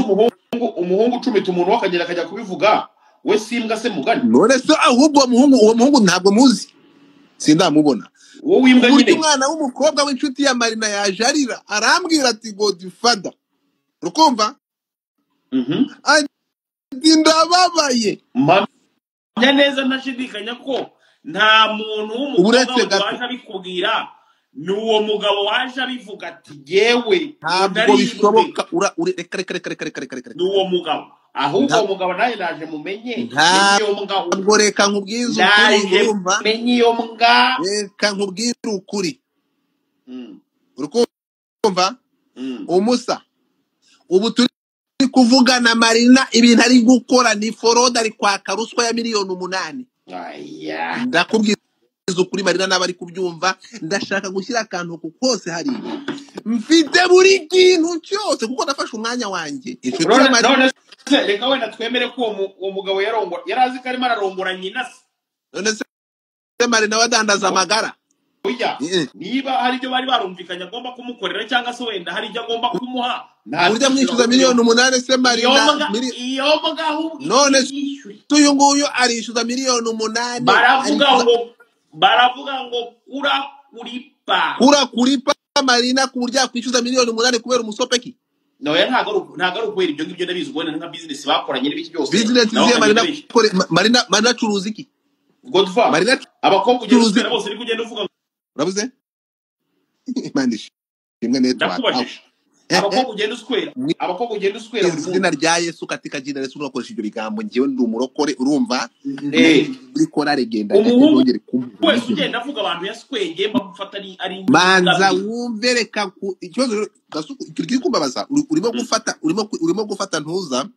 Speaker 1: umuhungu ucumita umuntu wakagera akajya kubivuga we simbwa se mugani
Speaker 6: none se ahubwo uwo muhungu ntabwo muzi sindamubona
Speaker 1: wowe wimbwa nyine
Speaker 6: umwana w'umukobwa w'inshuti ya Marina yaje arira arambwira ati Godfather urukumva ati ndababaye
Speaker 1: mpamya neza ntashidikanya ko nta muntu w'umukobwa waje abikubwira nuwo mugabo waje abivuga ati yewe
Speaker 6: ntabwo bishoboka reka
Speaker 1: nuwo mugabo ahubwo uwo mugabo naye naje mumenye
Speaker 6: ntabwo reka nkubwize ukuri urumva
Speaker 1: menye iyo mbwa
Speaker 6: reka nkubwire ukuri urukumva umusa ubu turi kuvugana Marina ibintu ari gukora ni forode ari kwaka ruswa ya $8,000,000 ndakubwira ukuri Marina nabari kubyumva ndashaka gushyira akantu kose hari mfite buri kintu cyose kuko nafashe umwanya wanjye
Speaker 1: none se reka wenda twemere ko uwo mugabo yarongora yarazi ko arimo ararongora nyina se
Speaker 6: none se Marina wadandaza amagara
Speaker 1: oya niba hari ibyo bari barumvikanye agomba kumukorera cyangwa se wenda hari ibyo agomba kumuha
Speaker 6: burya mwishyuza $8,000,000 se Marina
Speaker 1: iyo mugabo
Speaker 6: none uyu nguyu arishyuza $8,000,000
Speaker 1: baravuga ngo kura kuripa Marina ku buryo yakwishyuza $8,000,000 kubera umusopeki noya ntago ari ukwera ibyo ngibyo ndabizi ubona nka business bakoranye n'ibiki byose
Speaker 6: business ye Marina acuruza iki
Speaker 1: Godfather Marina abakobwa ugenda bose uri kugenda uvuga
Speaker 6: urabuze mandish kimwe network abakobwa ugenda uswera izina rya Yesu katika jina Yesu urakoresha ibyo bigambo ngiye ndi umurokore urumva uri kora regenda
Speaker 1: ntongere kumva ugenda avuga abantu yaswenge bagufata ari
Speaker 6: manza wumve reka ikibazo kiri kumbabaza urimo gufata ntuza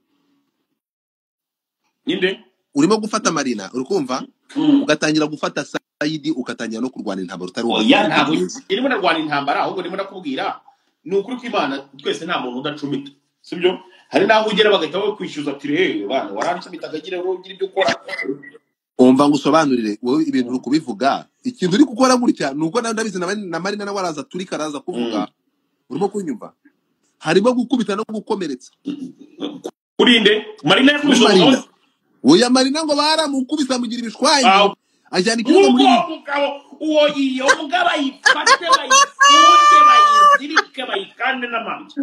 Speaker 1: ninde
Speaker 6: urimo gufata Marina urikumva ugatangira gufata Saidi ugatangira no kurwana intambara utari
Speaker 1: oya ntabwo irimo narwana intambara ahubwo ndimo nakubwira ni ukuri kw'Imana twese nta muntu udacumita sibyo hari naho ugera bagahita bakwishyuza ati bana warancumita akagira ngo ugire ibyo ukora
Speaker 6: umva ngusobanurire wowe ibintu uri kubivuga ikintu uri gukora gutya nuko ndabizi na Marina na waraza turi karaza kuvuga urimo kunyumva harimo gukubita no gukomeretsa
Speaker 1: kurinde Marina yakubise
Speaker 6: oya Marina ngo baramukubisa mugira ibishwanyi ajyana ikibazo muri
Speaker 1: uwo iyo mugabo ayifate bayifunge bayizirike bayikande n'amanje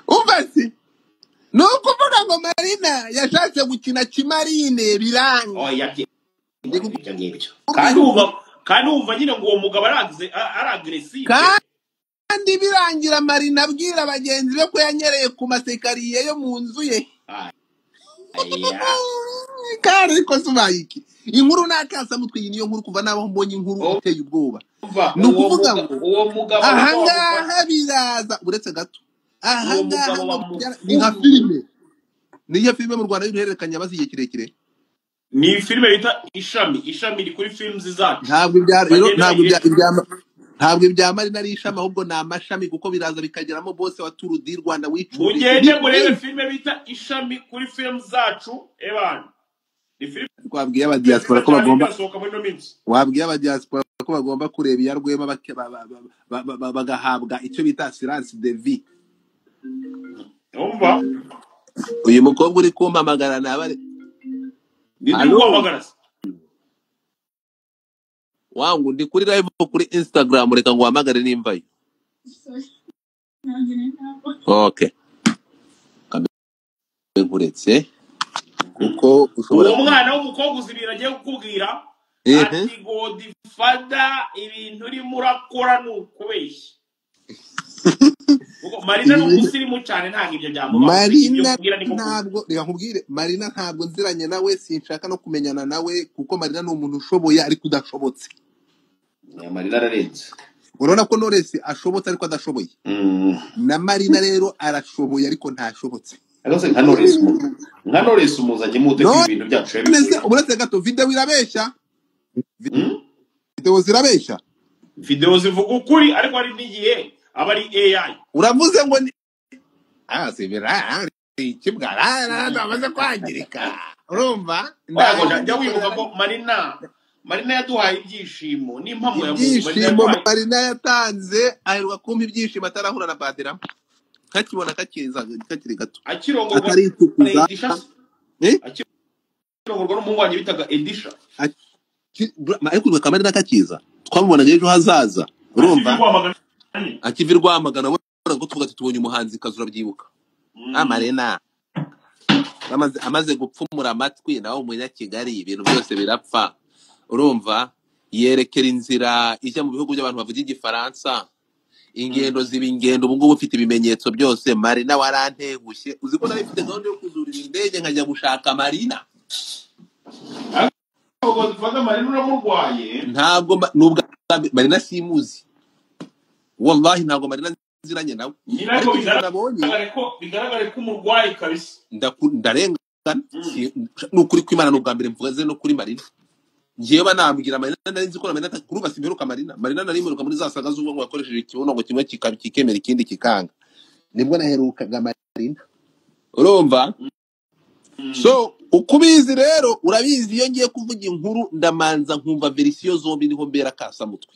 Speaker 6: umvasi nuko uvuga ngo Marina yashatse gukina kimarine biranga
Speaker 1: oya kandi umva nyine ngo uwo mugabo ari aggressive
Speaker 6: kandi birangira Marina abwira abagenzi be ko yanyereye ku masekariye yo mu nzu ye kare ko subayiki inkuru nakasa mutwe niyo nkuru kuva nabaho mbonye inkuru iteye ubwoba nukuvuga ngo
Speaker 1: uwo mugabo
Speaker 6: ahangaha biraza uretse gato ahangaha ni nka filime niyo filime mu Rwanda y'uruhererekanya bazi igihe kirekire
Speaker 1: ni filime bita ishami iri kuri films zacu
Speaker 6: ntabwo ibya Marina ari ishami ahubwo ni amashami kuko biraza bikageramo bose wa Tour du Rwanda wicumbi
Speaker 1: mugende murebe filime bita ishami kuri films zacu ebana
Speaker 6: wabwiye abadiaspora ko bagomba kureba iya Rwema bagahabwa icyo bita assurance de vie
Speaker 1: umva
Speaker 6: uyu mukobwa uri kumpamagara nabari
Speaker 1: ndi
Speaker 6: Halo
Speaker 1: guhamagara se.
Speaker 6: wangu ndi kuri live kuri Instagram reka ngo uhamagare nimvayo. Okay nkuretse kuko ushobora
Speaker 1: uwo mwana w'umukobwa uzibira agiye kukubwira ati Godfather ibintu urimo urakora ni ukubeshya. Marina ni umusirimu cyane ntabwo ibyo byamubaho.
Speaker 6: Marina ntabwo reka nkubwire Marina ntabwo nziranye nawe sinshaka no kumenyana nawe kuko Marina ni umuntu ushoboye ariko udashobotse.
Speaker 1: Marina ararenze.
Speaker 6: Urabona ko Knowless ashobotse ariko adashoboye. Na Marina rero arashoboye ariko ntashobotse.
Speaker 1: Arose nka Knowless umuzanye mute ibintu byacu
Speaker 6: neza. Uretse gato video irabeshya. Video zirabeshya.
Speaker 1: Video zivuga ukuri ariko ari n'igihe abari AI.
Speaker 6: Uravuze ngo sibira ikibwara ndamaze kwangirika. Urumva?
Speaker 1: Njya wibuka ko Marina yaduhaye ibyishimo n'impamo
Speaker 6: ibyishimo Marina yatanze aheruka kumpa ibyishimo atarahura na Badira. Kakibona kakiri gato.
Speaker 1: Akirongorwa
Speaker 6: Edisha.
Speaker 1: Akirongorwa n'umuhungu wanjye bitaga Edisha.
Speaker 6: Ariko urwa Marina kakiza. Twamubonaga ejo hazaza. Urumva? Akivirwa amagana ngo tuvuga tubonye umuhanzi kazi urabyibuka. Marina amaze gupfumura amatwi nawo umunyakigali ibintu byose birapfa. Urumva? Yerekera inzira ijya mu bihugu by'abantu bavuga igifaransa. Ingendo zibingendo ubu ngubu ufite ibimenyetso byose. Marina warantegushye. Uzi ko nabifite gahunda yo kuzurira indege nkajya gushaka Marina. Ntabwo nubwo Marina simuzi. Wallahi ntabwo Marina nziranye nawe.
Speaker 1: Ariko bigaragare ko umurwayi kabisa.
Speaker 6: Ndarengana. Nukuri kw'Imana n'ubwa mbere mvuze no kuri Marina. Ngiye banambwira Marina nari nzi ko Marina kuruba simperuka Marina. Marina nari mperuka muri za saga z'ubwo wakoresheje ikibuno ngo kimwe kikemera ikindi kikanga. Nibwo naherukaga Marina. Urumva? So ukubizi rero urabizi iyo ngiye kuvuga inkuru ndamanza nkumva verisiyo zombi niho mbera kasa mutwe.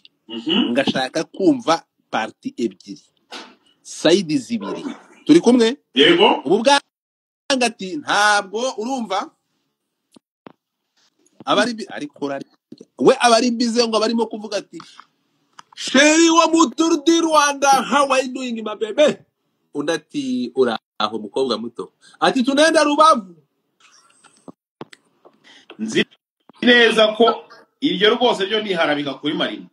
Speaker 6: Ngashaka kumva parti ebyiri. Side zibiri. Turi kumwe?
Speaker 1: Yego.
Speaker 6: Ubu bwangati ntabwo urumva? Abari bize ngo abarimo kuvuga ati Sheri wa Tour du Rwanda, how are you doing my baby? Undati uraho mukobwa muto. Ati tunaenda Rubavu.
Speaker 1: Nzi neza ko ibyo rwose byo niharabika kuri Marina.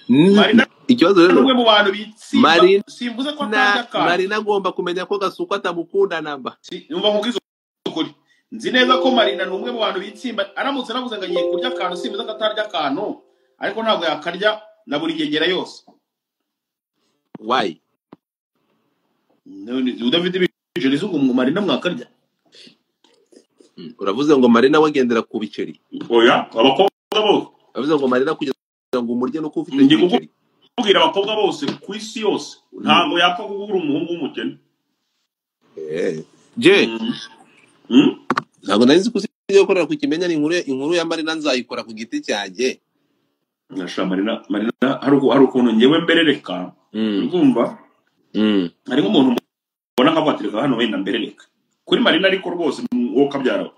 Speaker 1: Marina
Speaker 6: ikibazo rero
Speaker 1: umwe mu bantu bitsimba simvuze ko
Speaker 6: Marina agomba kumenya ko Gasuku atamukunda namba.
Speaker 1: Numva nkubwiza ukuri. Nzi neza ko Marina ni umwe mu bantu bitsimba aramutse navuze ngo agiye kurya akantu simvuze ko atarya akantu ariko ntabwo yakarya na buri ngegera yose.
Speaker 6: Why?
Speaker 1: None udafite ibiceri zo ngo Marina mwakarya.
Speaker 6: Uravuze ngo Marina wagendera ku biceri.
Speaker 1: Oya abakobwa bose.
Speaker 6: Uravuze ngo Marina kugira ngo umurye no kufite ibiceri.
Speaker 1: Kubwira abakobwa bose ku isi yose ntabwo yapfa kugura umuhungu w'umukene.
Speaker 6: Ntabwo nari nzi ko usigaye ukorera ku Kimenya inkuru ya Marina nzayikora ku giti cyanjye.
Speaker 1: Nasha Marina hari ukuntu ngewe mberereka. Urumva? Hari nk'umuntu ubona nkabatireka hano wenda mberereka. Kuri Marina ariko rwose wo kabyara.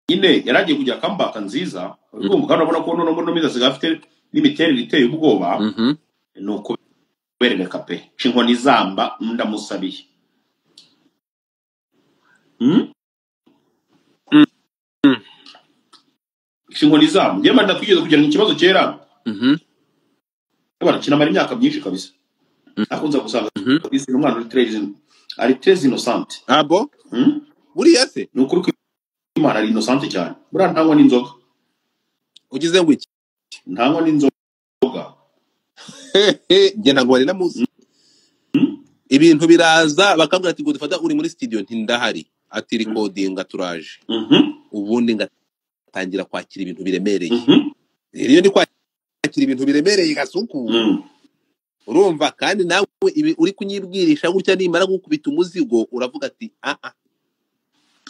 Speaker 1: Nyine yaragiye kujya kambaka nziza. Urumva kandi urabona ko no miza zigafite n'imiterere iteye ubwoba. Nuko berereka pe. Cinkoni zamba ndamusabiye. Cinkoni zamba. Ngiye Marina twigeze kugira ikibazo cyera. Barakina mari imyaka myinshi kabisa. Akunza gusanga isi n'umwana ari très innocent.
Speaker 6: Abo? Buriya se?
Speaker 1: Nukuri ko Imana ari innocent cyane. Buriya ntanywa n'inzoga.
Speaker 6: Ugize ngo iki?
Speaker 1: Ntanywa n'inzoga.
Speaker 6: Nge ntabwo bari namuzi. Ibintu biraza bakambwira ati Godfather uri muri studio ntindahari. Ati recording turaje. Ubundi ngatangira kwakira ibintu biremereye. Rero iyo ndi kwakira ibintu biremereye Gasuku. Urumva kandi nawe uri kunyibwirisha gutya nimara gukubita umuzigo uravuga ati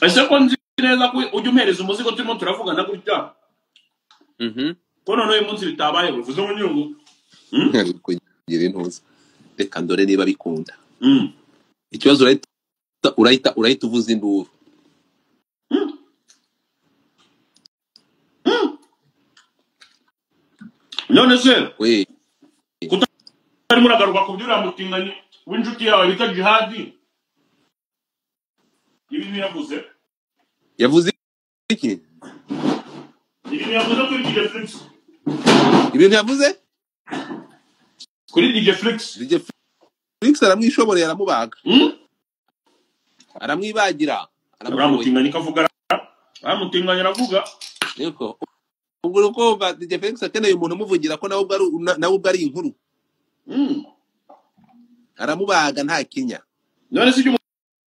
Speaker 1: ese ko nzi neza ko ujye umpereza umuzigo turimo turavugana gutya. Ko none uyu munsi bitabaye bivuze ngo nyungu.
Speaker 6: Kugira intuza. Reka ndore niba bikunda. ikibazo urahita uvuza induru.
Speaker 1: none se
Speaker 6: we
Speaker 1: kutari muragaruka kubyura mutinganye w'injuti yawe bita Jihadi ibi yavuze
Speaker 6: iki
Speaker 1: ibi yavuze kuri DJ Flix
Speaker 6: ibintu yavuze
Speaker 1: kuri DJ Flix
Speaker 6: aramwishoboreye aramubaga aramwibagira
Speaker 1: aramutinganye kavuga aramutinganye aravuga
Speaker 6: niko ubwo uko DJ Flix akeneye umuntu umuvugira ko nawe ubwo ari inkuru aramubaga nta kinya.
Speaker 1: none se ibyo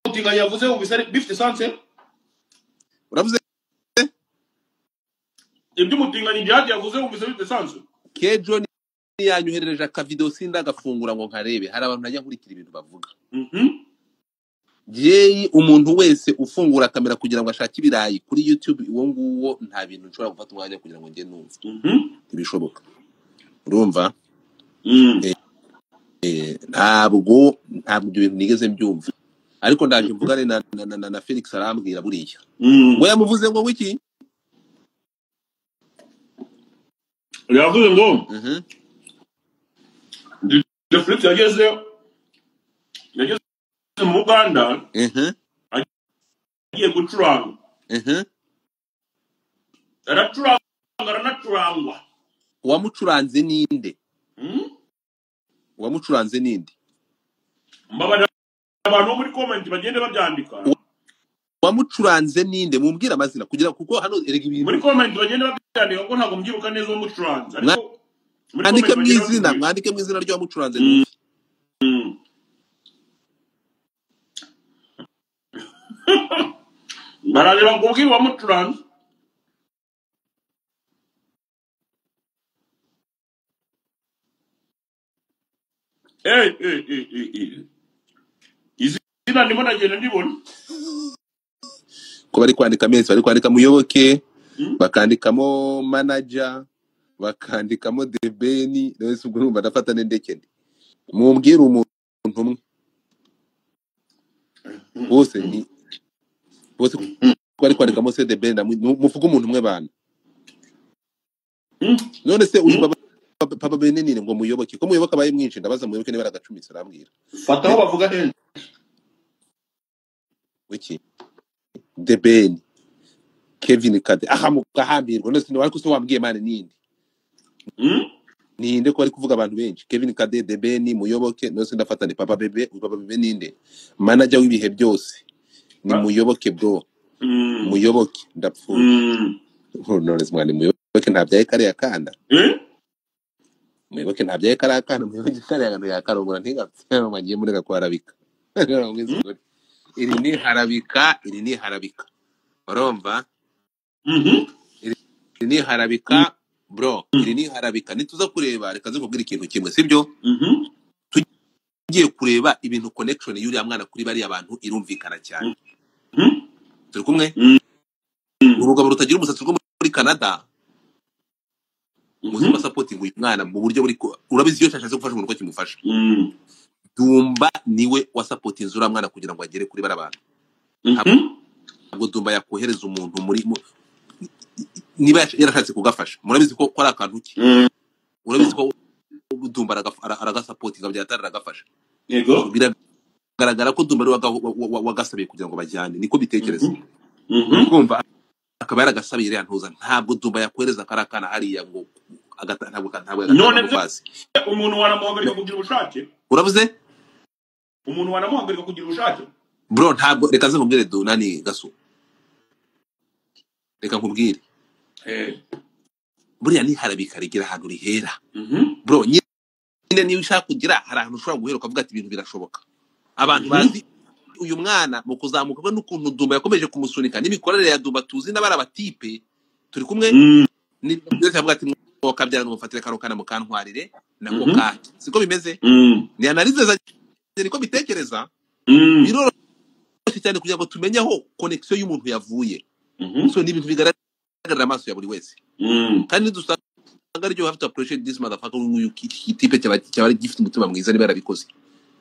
Speaker 1: umutinganye yavuze ubise 50 cents
Speaker 6: uravuze
Speaker 1: ibyo umutinganye Jihadi yavuze ubise 50 cents
Speaker 6: Kejo yanyoherereje akavideo sinda gafungura ngo nkarebe hari abantu najya nkurikira ibintu bavuga. Jeyi umuntu wese ufungura kamera kugira ngo ashake ibirayi kuri YouTube uwo nguwo nta bintu nshobora gufata umwanya kugira ngo nge numva. Ibishoboka. Urumva? Ntabwo ibintu nigeze mbyumva. Ariko ndaje mvugane na Felix arambwira buriya. Ngo yamuvuze ngo wiki?
Speaker 1: yavuze ngo DJ Flix yageze mu Uganda agiye gucuranga aranacurangwa.
Speaker 6: Uwamucuranze ninde?
Speaker 1: Mbabana abantu muri comment bagende babyandika.
Speaker 6: Wamucuranze ninde? Mumbwira amazina kugira kuko hano erega ibintu
Speaker 1: muri comment bagende babyandika ngo ntago mbyibuka neza uwamucuranze ariko
Speaker 6: mwandike mu izina ryo wamucuranze.
Speaker 1: barareba ngo ubwira uwamucuranze. izina ndimo nagenda ndibona
Speaker 6: ko bari kwandika mesi bari kwandika Muyoboke bakandikamo manager bakandikamo Debeni nese ubwo numva ndafata n'endekene mumbwira umuntu umwe bose bari kwandikamo se Debeni muvuga umuntu umwe bana none se uyu Papa Benenine ngo Muyoboke ko Muyoboke abaye mwinshi ndabaza Muyoboke niba aragacumitse arambwira
Speaker 1: fataho bavuga he
Speaker 6: wiki Debeni Kevin Kade mugahambirwa none se ariko se wambwiye mane ninde ko ari kuvuga abantu benshi Kevin Kade Debeni Muyoboke none se ndafata ni Papa Bebe ninde manager w'ibihe byose ni Muyoboke bro Muyoboke ndapfuye none se mwana Muyoboke ntabyaye kare yakanda Muyoboke ntabyaye kare yakanda Muyoboke kare yakanda yakarongora ntigapfe magiye muri gakwarabika iri ni harabika urumva iri ni harabika bro iri ni harabika nituza kureba reka zo kubwira ikintu kimwe sibyo tugiye kureba ibintu connection y'uriya mwana kuri bari abantu irumvikana cyane turi kumwe urugabo rutagira umusatsi rwo muri Canada ubuzima supporting uyu mwana mu buryo buri urabizi iyo cyashatse gufasha umuntu ko kimufasha Dumba niwe wa supporting zura mwana kugira ngo agere kuri barabantu ntabwo Dumba yakohereza umuntu muri niba yarashatse kugafasha murabizi ko ari akantu ki urabizi ko Dumba aragasupport byatara agafasha yego biragaragara ko Dumba wagasabiye kugira ngo bajyane niko bitekereza kumva akaba yaragasabiye rya ntuza ntabwo Dumba yakohereza karakana hariya ngo ntabwo
Speaker 1: none umuntu waramuhagarika kugira ubushake
Speaker 6: uravuze
Speaker 1: umuntu waramuhagarika kugira ubushake
Speaker 6: bro ntabwo reka ze nkubwire nani gaso reka nkubwire buriya ni harabika rigira ahantu rihera bro nyine niba ushaka kugira hari ahantu ushobora guhera ukavuga ati ibintu birashoboka abantu bazi uyu mwana mu kuzamuka we n'ukuntu Dumba yakomeje kumusunika n'imikorere ya Dumba tuzi n'abara batipe turi kumwe ni byose avuga ati kabyara n'umufatire karokana mukantwarire nako kati siko bimeze ni analize za niko bitekereza biroroshye cyane kugira ngo tumenye aho connection y'umuntu yavuye so ni ibintu bigaragara amaso ya buri wese kandi dusanga ryo have to appreciate this motherfucker uyu type cyaba gifite umutima mwiza niba yarabikoze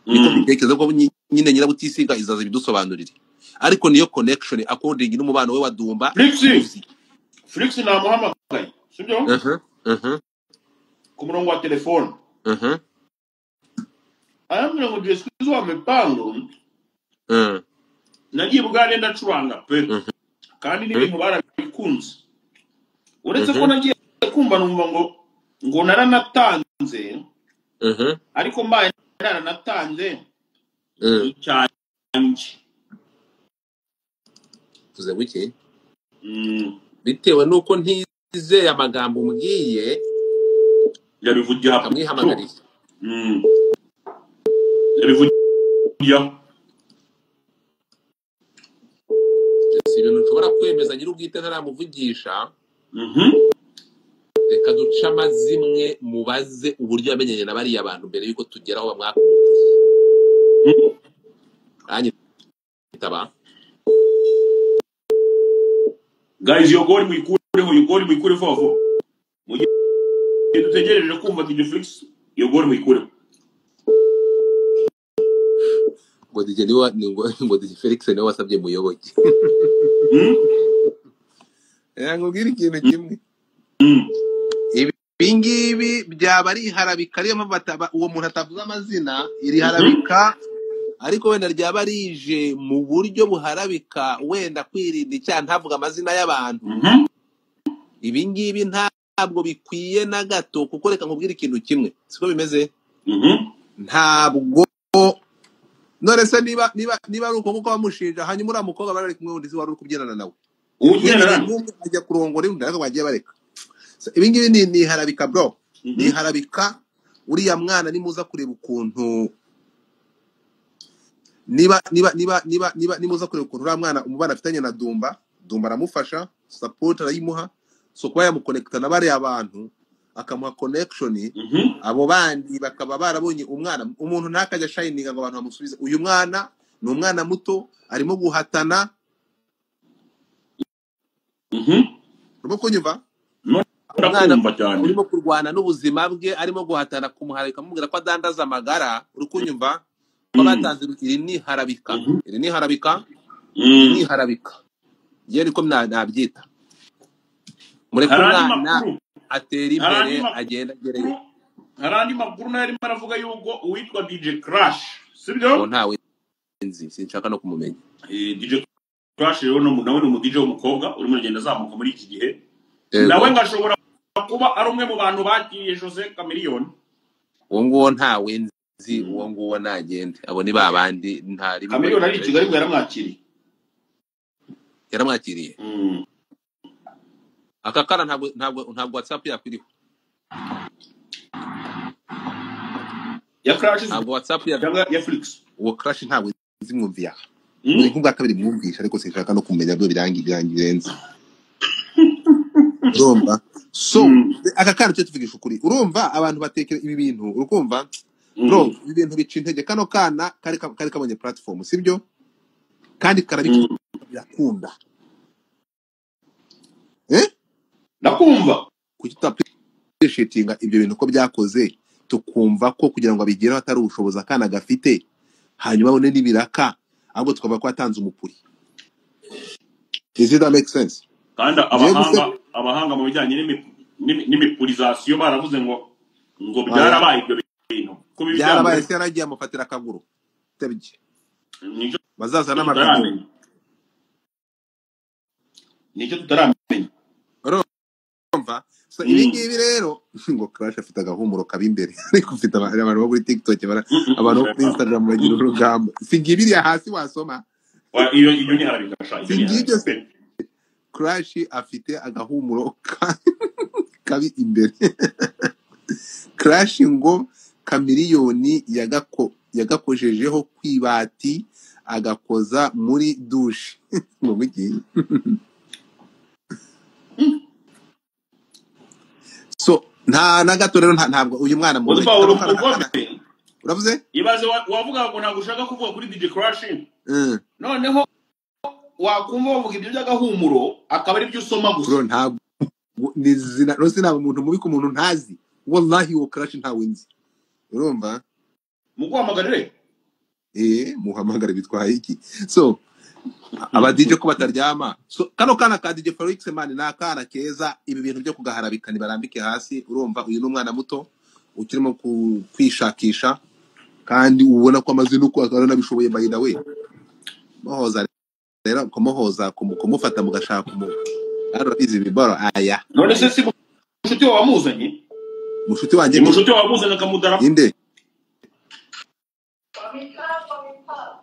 Speaker 6: niko bitekereza ko nyine nyirabutisiga izaza ibidusobanurire ariko niyo connection according n'umubano we wa Dumba
Speaker 1: Flix namuhamagaye sibyo ku murongo wa telefone ayambwira ngo Jesquizo wa mipango nagiye bugane ndacuranga pe kandi n'ibintu barabikunze uretse ko nagiye kumva numva ngo naranatanze ariko mbaye naranatanze icyanjye
Speaker 6: tuze wiki bitewe nuko ntizeye amagambo umbwiye
Speaker 1: yabivugiye
Speaker 6: amwihamagariye
Speaker 1: yabivugiye
Speaker 6: si ibintu nshobora kwemeza nyir'ubwite ntaramuvugisha reka duce amazimwe mubaze uburyo yamenyanye na bariya bantu mbere yuko tugeraho bamwaka umukuru anyitaba
Speaker 1: guys yogori mwikure vuba mu gihe dutegereje kumva DJ Flix yogori mwikure
Speaker 6: ngo DJ Felix niwe wasabye muyoboke ngubwira ikintu kimwe ibingibi byaba ari harabika ariyo mpamvu uwo muntu atavuze amazina iri harabika ariko wenda ryaba rije mu buryo buharabika wenda kwirinda icyaha ntavuga amazina y'abantu ibingibi ntabwo bikwiye na gato kuko reka nkubwira ikintu kimwe siko bimeze ntabwo none se niba ari uko kuko bamushinja hanyuma uriya mukobwa bari kumwe wundi wari uri kubyinana nawe ajya kurongora undi ariko bagiye bareka ibingibi ni harabika bro ni harabika uriya mwana nimuza kureba ukuntu nimuza kureba ukuntu uriya mwana umubana afitanye na Dumba aramufasha support arayimuha so kuba yamukonekita na bariya abantu akamuha connection abo bandi bakaba barabonye umwana umuntu ntakajya shininga ngo abantu bamusubize uyu mwana ni umwana muto arimo guhatana urimo kunyumva urimo kurwana n'ubuzima bwe arimo guhatana kumuharika amubwira ko adandaza amagara uri kunyumva ko batanze iri ni harabika yewe niko nabyita mureke umwana atera imbere agenda agereyo
Speaker 1: hari andi makuru narimo aravuga yuko uwitwa DJ Crash sibyo
Speaker 6: ntawe nzi sinshaka no kumumenya
Speaker 1: DJ Crash rero nawe ni umudj w'umukobwa urimo agenda azamuka muri iki gihe nawe ngashobora kuba ari umwe mu bantu bakiriye Jose Chameleone
Speaker 6: uwo nguwo ntawe nzi uwo nguwo nagende abo ni babandi ntari
Speaker 1: Chameleone ari Kigali
Speaker 6: yaramwakiriye akakara ntabwo WhatsApp yakwiriho
Speaker 1: ya Crash
Speaker 6: ntabwo WhatsApp
Speaker 1: ya Flix
Speaker 6: uwo Crash ntabwo nzi mwumviya ni nk'ubwa kabiri mwumvisha ariko sinshaka no kumenya byo birangirenze urumva so akakara cyo tuvugisha ukuri urumva abantu batekera ibi bintu urukumva bro ibi bintu bica intege kano kana kari kabonye platform sibyo kandi karabikunda
Speaker 1: nakumva
Speaker 6: kuki appreciatinga ibyo bintu ko byakoze tukumva ko kugira ngo abigeraho atari ubushobozi akana gafite hanyuma abone n'ibiraka ahubwo tukaba ko atanze umupuri is it that make sense
Speaker 1: kandi abahanga mu bijyanye n'imipurizasiyo baravuze ngo byarabaye ibyo bintu ko
Speaker 6: byarabaye se yaragiye amufatira akaguru tebye bazaza n'amagambo
Speaker 1: nicyo tutaramenya
Speaker 6: urumva so ibingibi rero ngo Crash afite agahumuro kabi imbere ariko ufite abantu bo kuri TikTok abantu bo kuri Instagram bagira urugamba singibiriya hasi wasoma
Speaker 1: iyo ni harabikasha
Speaker 6: singibyo Crash afite agahumuro kabi imbere Crash ngo Chameleone yagakojejeho kwibati agakoza muri douche mu mujyi so nta na gato rero ntabwo uyu mwana mu uravuze
Speaker 1: ibaze wavuga ngo ntabwo ushaka kuvuga kuri DJ Crash noneho wakumva bavuga ibyo by'agahumuro akaba ari byo usoma gusa
Speaker 6: ntabwo nizina no sinaba umuntu mubi ku muntu ntazi wallahi wo Crash ntawe nzi urumva
Speaker 1: muguhamagarire
Speaker 6: muhamagare bitwaye iki? So aba DJ ko bataryama. So kano kana ka DJ Felix man ni akana keza, ibi bintu byo kugaharabika ni barambike hasi. Urumva uyu n'umwana muto ukirimo kwishakisha kandi ubona ko amaze no kwakara bishoboye by the way. Mohoza rero kumuhoza kumufata mugashaka arabizi bibaro aya.
Speaker 1: None se si mushuti wamuzanye?
Speaker 6: Mushuti wanje
Speaker 1: ni mushuti wamuzanye akamudara.
Speaker 6: Inde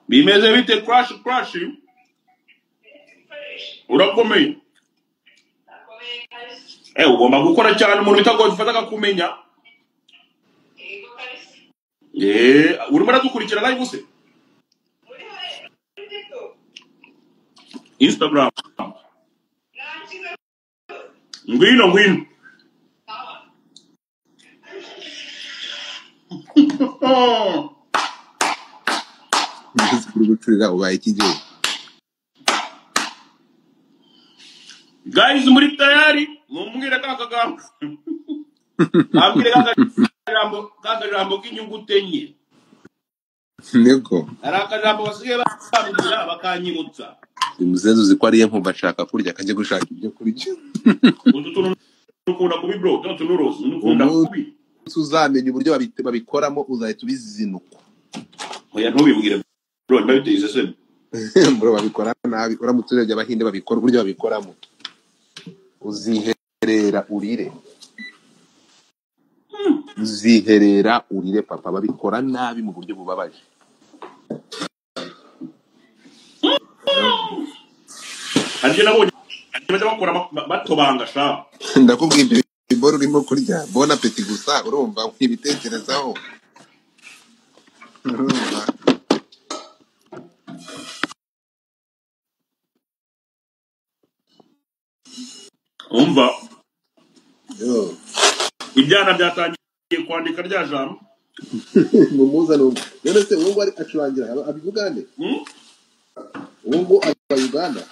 Speaker 1: bimeze bite crash urakomeye? Ugomba gukora cyane umuntu bitagoye ufata akakumenya. Urimo uradukurikira live se? Instagram. Ngwino.
Speaker 6: gucurira ubaye ikije.
Speaker 1: Guys muri tayari mumbwire kakagamba. Abwire kakagamba k'inyuguti enye.
Speaker 6: Nego.
Speaker 1: Arakajambo basigaye bambwira bakanyibutsa.
Speaker 6: Umuzenzo uzi ko ariye nkumva ashaka kurya akajya gushaka ibyo kurya.
Speaker 1: Utuntu ukunda kubi bro, don't know ukunda kubi.
Speaker 6: Uzamenye uburyo babikoramo uzahita ubizinuka.
Speaker 1: Oya ntubibwire bro, babiteze se.
Speaker 6: Bro babikora nabi, uramutse urejya abahinde babikora uburyo babikoramo. Uziherera urire. Uziherera urire papa, babikora nabi mu buryo bubabaje.
Speaker 1: Anje nabonye baje bakora batobanga sha.
Speaker 6: Ndakubwira iboro urimo kurya, bona peti gusa urumva nkibitekerezaho. Urumva
Speaker 1: umva ibyana byatangiye kwandika rya jambo
Speaker 6: mumuza numva none se uwo ari acurangira abivugande uwo aba Uganda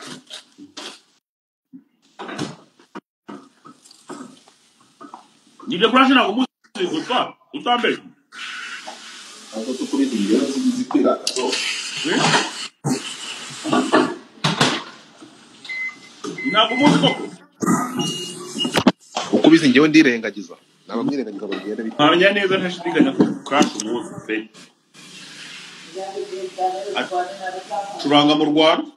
Speaker 1: Nibyo crash na umuzi gusa utambe
Speaker 6: aho tukuri ndiyo zikwira so
Speaker 1: ntabwo umuzi koko
Speaker 6: ukubizi ngewe ndirengagiza nabamwirengagiza bagenda bita
Speaker 1: ntamenya neza ntashidikanya ko crash umuzi pe turanga mu Rwanda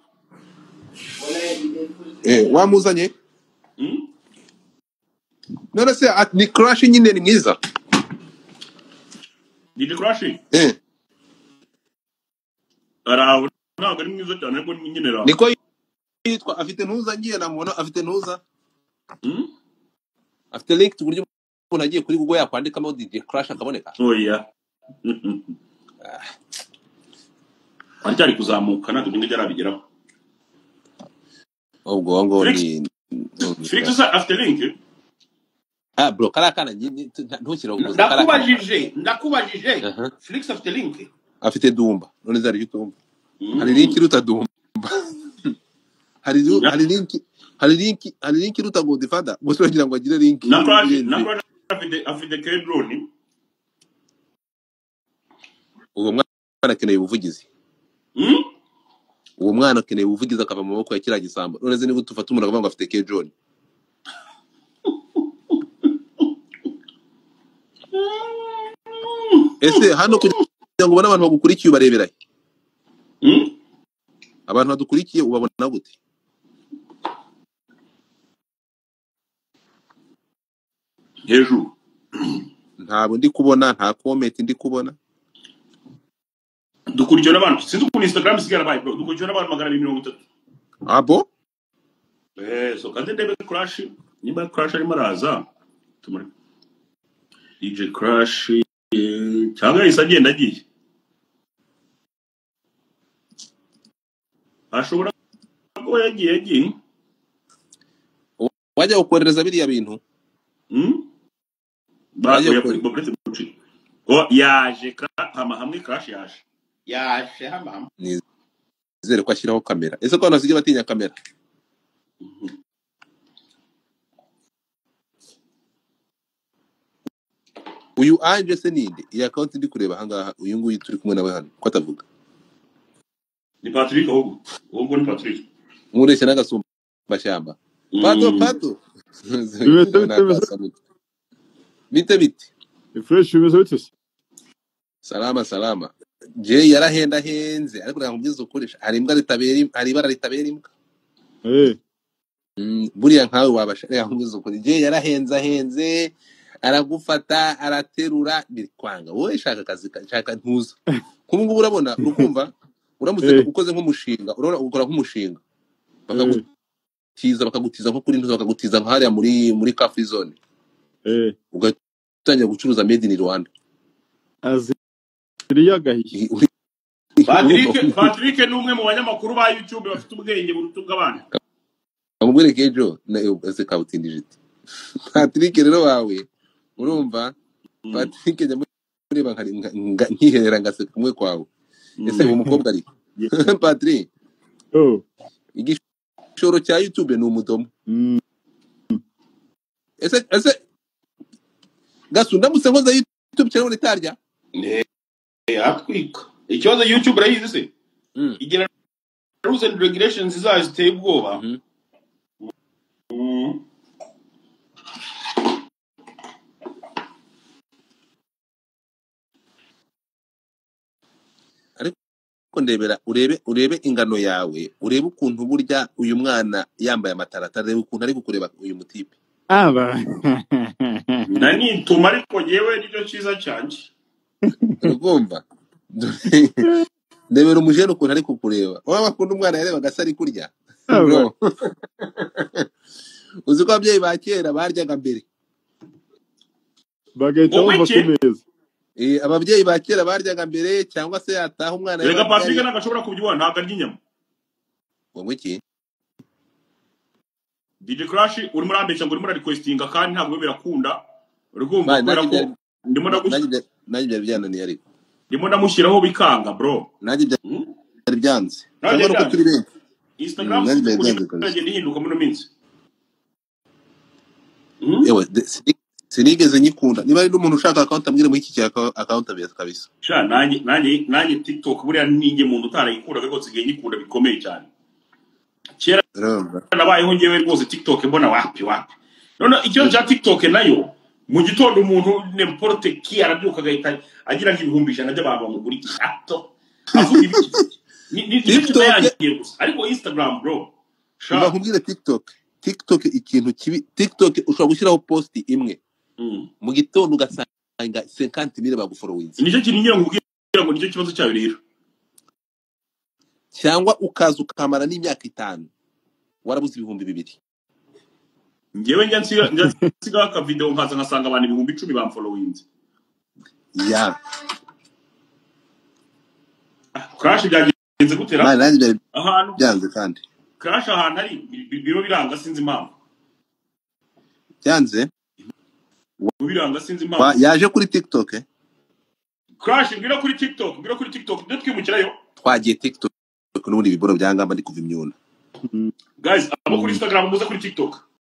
Speaker 6: wamuzanye none se ni crash nyine ni mwiza
Speaker 1: ni crash araho ntabwo ari mwiza cyane ariko nyine raho
Speaker 6: niko yitwa afite ntuza ngiye namubona afite ntuza afite link tuburyo umuntu agiye kuri Google yakwandikamo DJ Crash akaboneka
Speaker 1: oya Anjari kuzamuka ntabwo ngenge arabigeraho
Speaker 6: ubwo ngo ni
Speaker 1: Felix after link
Speaker 6: bro karakana ntukira
Speaker 1: kuguza ndakubajije Felix after link
Speaker 6: afite dumba none zari yutumba hari link ruta dumba hari link ruta ngo defada gusa ngira ngo agire link
Speaker 1: na afite Kedroni
Speaker 6: uwo mwana keneye ubuvugizi uwo mwana keneye ubuvugizi akava mu maboko ya kira gisambo none ze niba tufata umuntu akavuga afite Kedroni ese hano kugira ngo ubone abantu bagukurikiye ubarebera abantu badukurikiye ubabona gute
Speaker 1: hejuru
Speaker 6: ntabwo ndi kubona nta comment ndi kubona
Speaker 1: dukurikiye n'abantu sinzi ku Instagram sigara bayi bro dukurikiye n'abantu 230
Speaker 6: abo
Speaker 1: so kandi ndebe Crash nimba Crash ari maraza tumuri DJ Crash cyangwa isagenda agiye ashobora ko yagiye
Speaker 6: wajya gukorereza biriya bintu
Speaker 1: baje yakoze buci yaje hamwe Crash yaje hamwe
Speaker 6: nizere ko ashyiraho kamera ese ko nasige batinya kamera uyu anje se ninde iyi account ndi kureba hangaha uyu nguyu turi kumwe nawe hano ko atavuga
Speaker 1: Ni Patrick ahubwo ni Patrick.
Speaker 6: Mureshya n'agasumba bashyamba. Pato. Bite.
Speaker 4: Fresh bimeze bite?
Speaker 6: Salama. Je yarahenda henze ariko nakubwiza ukoresha. Hari imbwa ritabera imbwa. Buriya nkawe wabashaka yakubwiza ukuri. Je yarahenze aragufata araterura bikwanga. Wowe shaka akazi shaka ntuza. Kubu ngubu urabona urukumva uramutse ukoze nk'umushinga urabona ukora nk'umushinga. Bakagutiza nko kuri ntuza bakagutiza nka hariya muri Cafe Zone. Ugatangira gucuruza made in Rwanda.
Speaker 4: Aziriyagahiye.
Speaker 1: Patrick ni umwe mu banyamakuru ba YouTube bafite ubwenge buruta bw'abana.
Speaker 6: Amubwire kejo na ese kabutindije iti. Patrick rero wawe urumva Patrick njya mureba nkiherera ngase kumwe kwawe. Ese uwo mukobwa ari Patrick. Igishoro cya YouTube ni umudomo. Ese gasunda musenkoza YouTube cyane muri tarya.
Speaker 1: Atwika. Ikibazo YouTube rayizi se. Igira rules and regulations zayo ziteye ubwoba.
Speaker 6: Ndebera urebe ingano yawe urebe ukuntu burya uyu mwana yambaye amatarata urebe ukuntu ari gukureba uyu mutipe
Speaker 1: nani ntuma ariko yewe nicyo cyiza cyane
Speaker 6: urumva ndebera umujene ukuntu ari kukureba waba akunda umwana yareba gasari kurya bro uzi ko abyeyi ba kera baryaga mbere
Speaker 4: bagahita bumva kumeza
Speaker 6: ababyeyi ba kera baryaga mbere cyangwa se yataha umwana
Speaker 1: rega Patrick nagashobora kubyuha ntago arya inyama
Speaker 6: wowe iki
Speaker 1: DJ Crash uri muri ambesha ngo uri muri requestinga kandi ntabwo birakunda urugumva kubera ko ndimo
Speaker 6: naje byananiye ariko
Speaker 1: ndimo ndamushyiraho bikanga bro
Speaker 6: naje byari byanze cyangwa ko turi benshi
Speaker 1: Instagram naje nihinduka muri minsi
Speaker 6: yewe sinigeze nyikunda niba ari n'umuntu ushaka account ambwire muri iki account abiyata kabisa
Speaker 1: sha nanjye TikTok buriya ninge muntu utarayikunda ariko nsigaye nyikunda bikomeye cyane kera nabayeho ngewe rwose TikTok mbona wapi none icyo cya TikTok nayo mu gitondo umuntu n'importe qui arabyuka agahita agira nk'ibihumbi 100 by'abantu bamugura ikisato avuga ibiki ni TikTok ariko Instagram bro
Speaker 6: sha bakubwira TikTok ikintu kibi TikTok ushobora gushyiraho post imwe mu gitondo ugasanga 50,000 bagufollowinze
Speaker 1: nicyo kintu ngira ngubwira ngo nicyo kibazo cyawe rero
Speaker 6: cyangwa ukaza ukamara n'imyaka 5 warabuze ibihumbi 2
Speaker 1: ngewe njya nsiga aka video nkaza ngasanga abantu ibihumbi 10 bamfollowinze
Speaker 6: ya
Speaker 1: Crash byagenze gutera
Speaker 6: ahantu byanze kandi
Speaker 1: Crash ahantu ari biro biranga sinzi impamvu
Speaker 6: byanze
Speaker 1: biranga sinzi impamvu
Speaker 6: yaje kuri TikTok
Speaker 1: Crash biro kuri TikTok byo twimukirayo
Speaker 6: twagiye TikTok n'ubundi biboro byangamba ndi kuva imyuna
Speaker 1: guys abo kuri Instagram muza kuri TikTok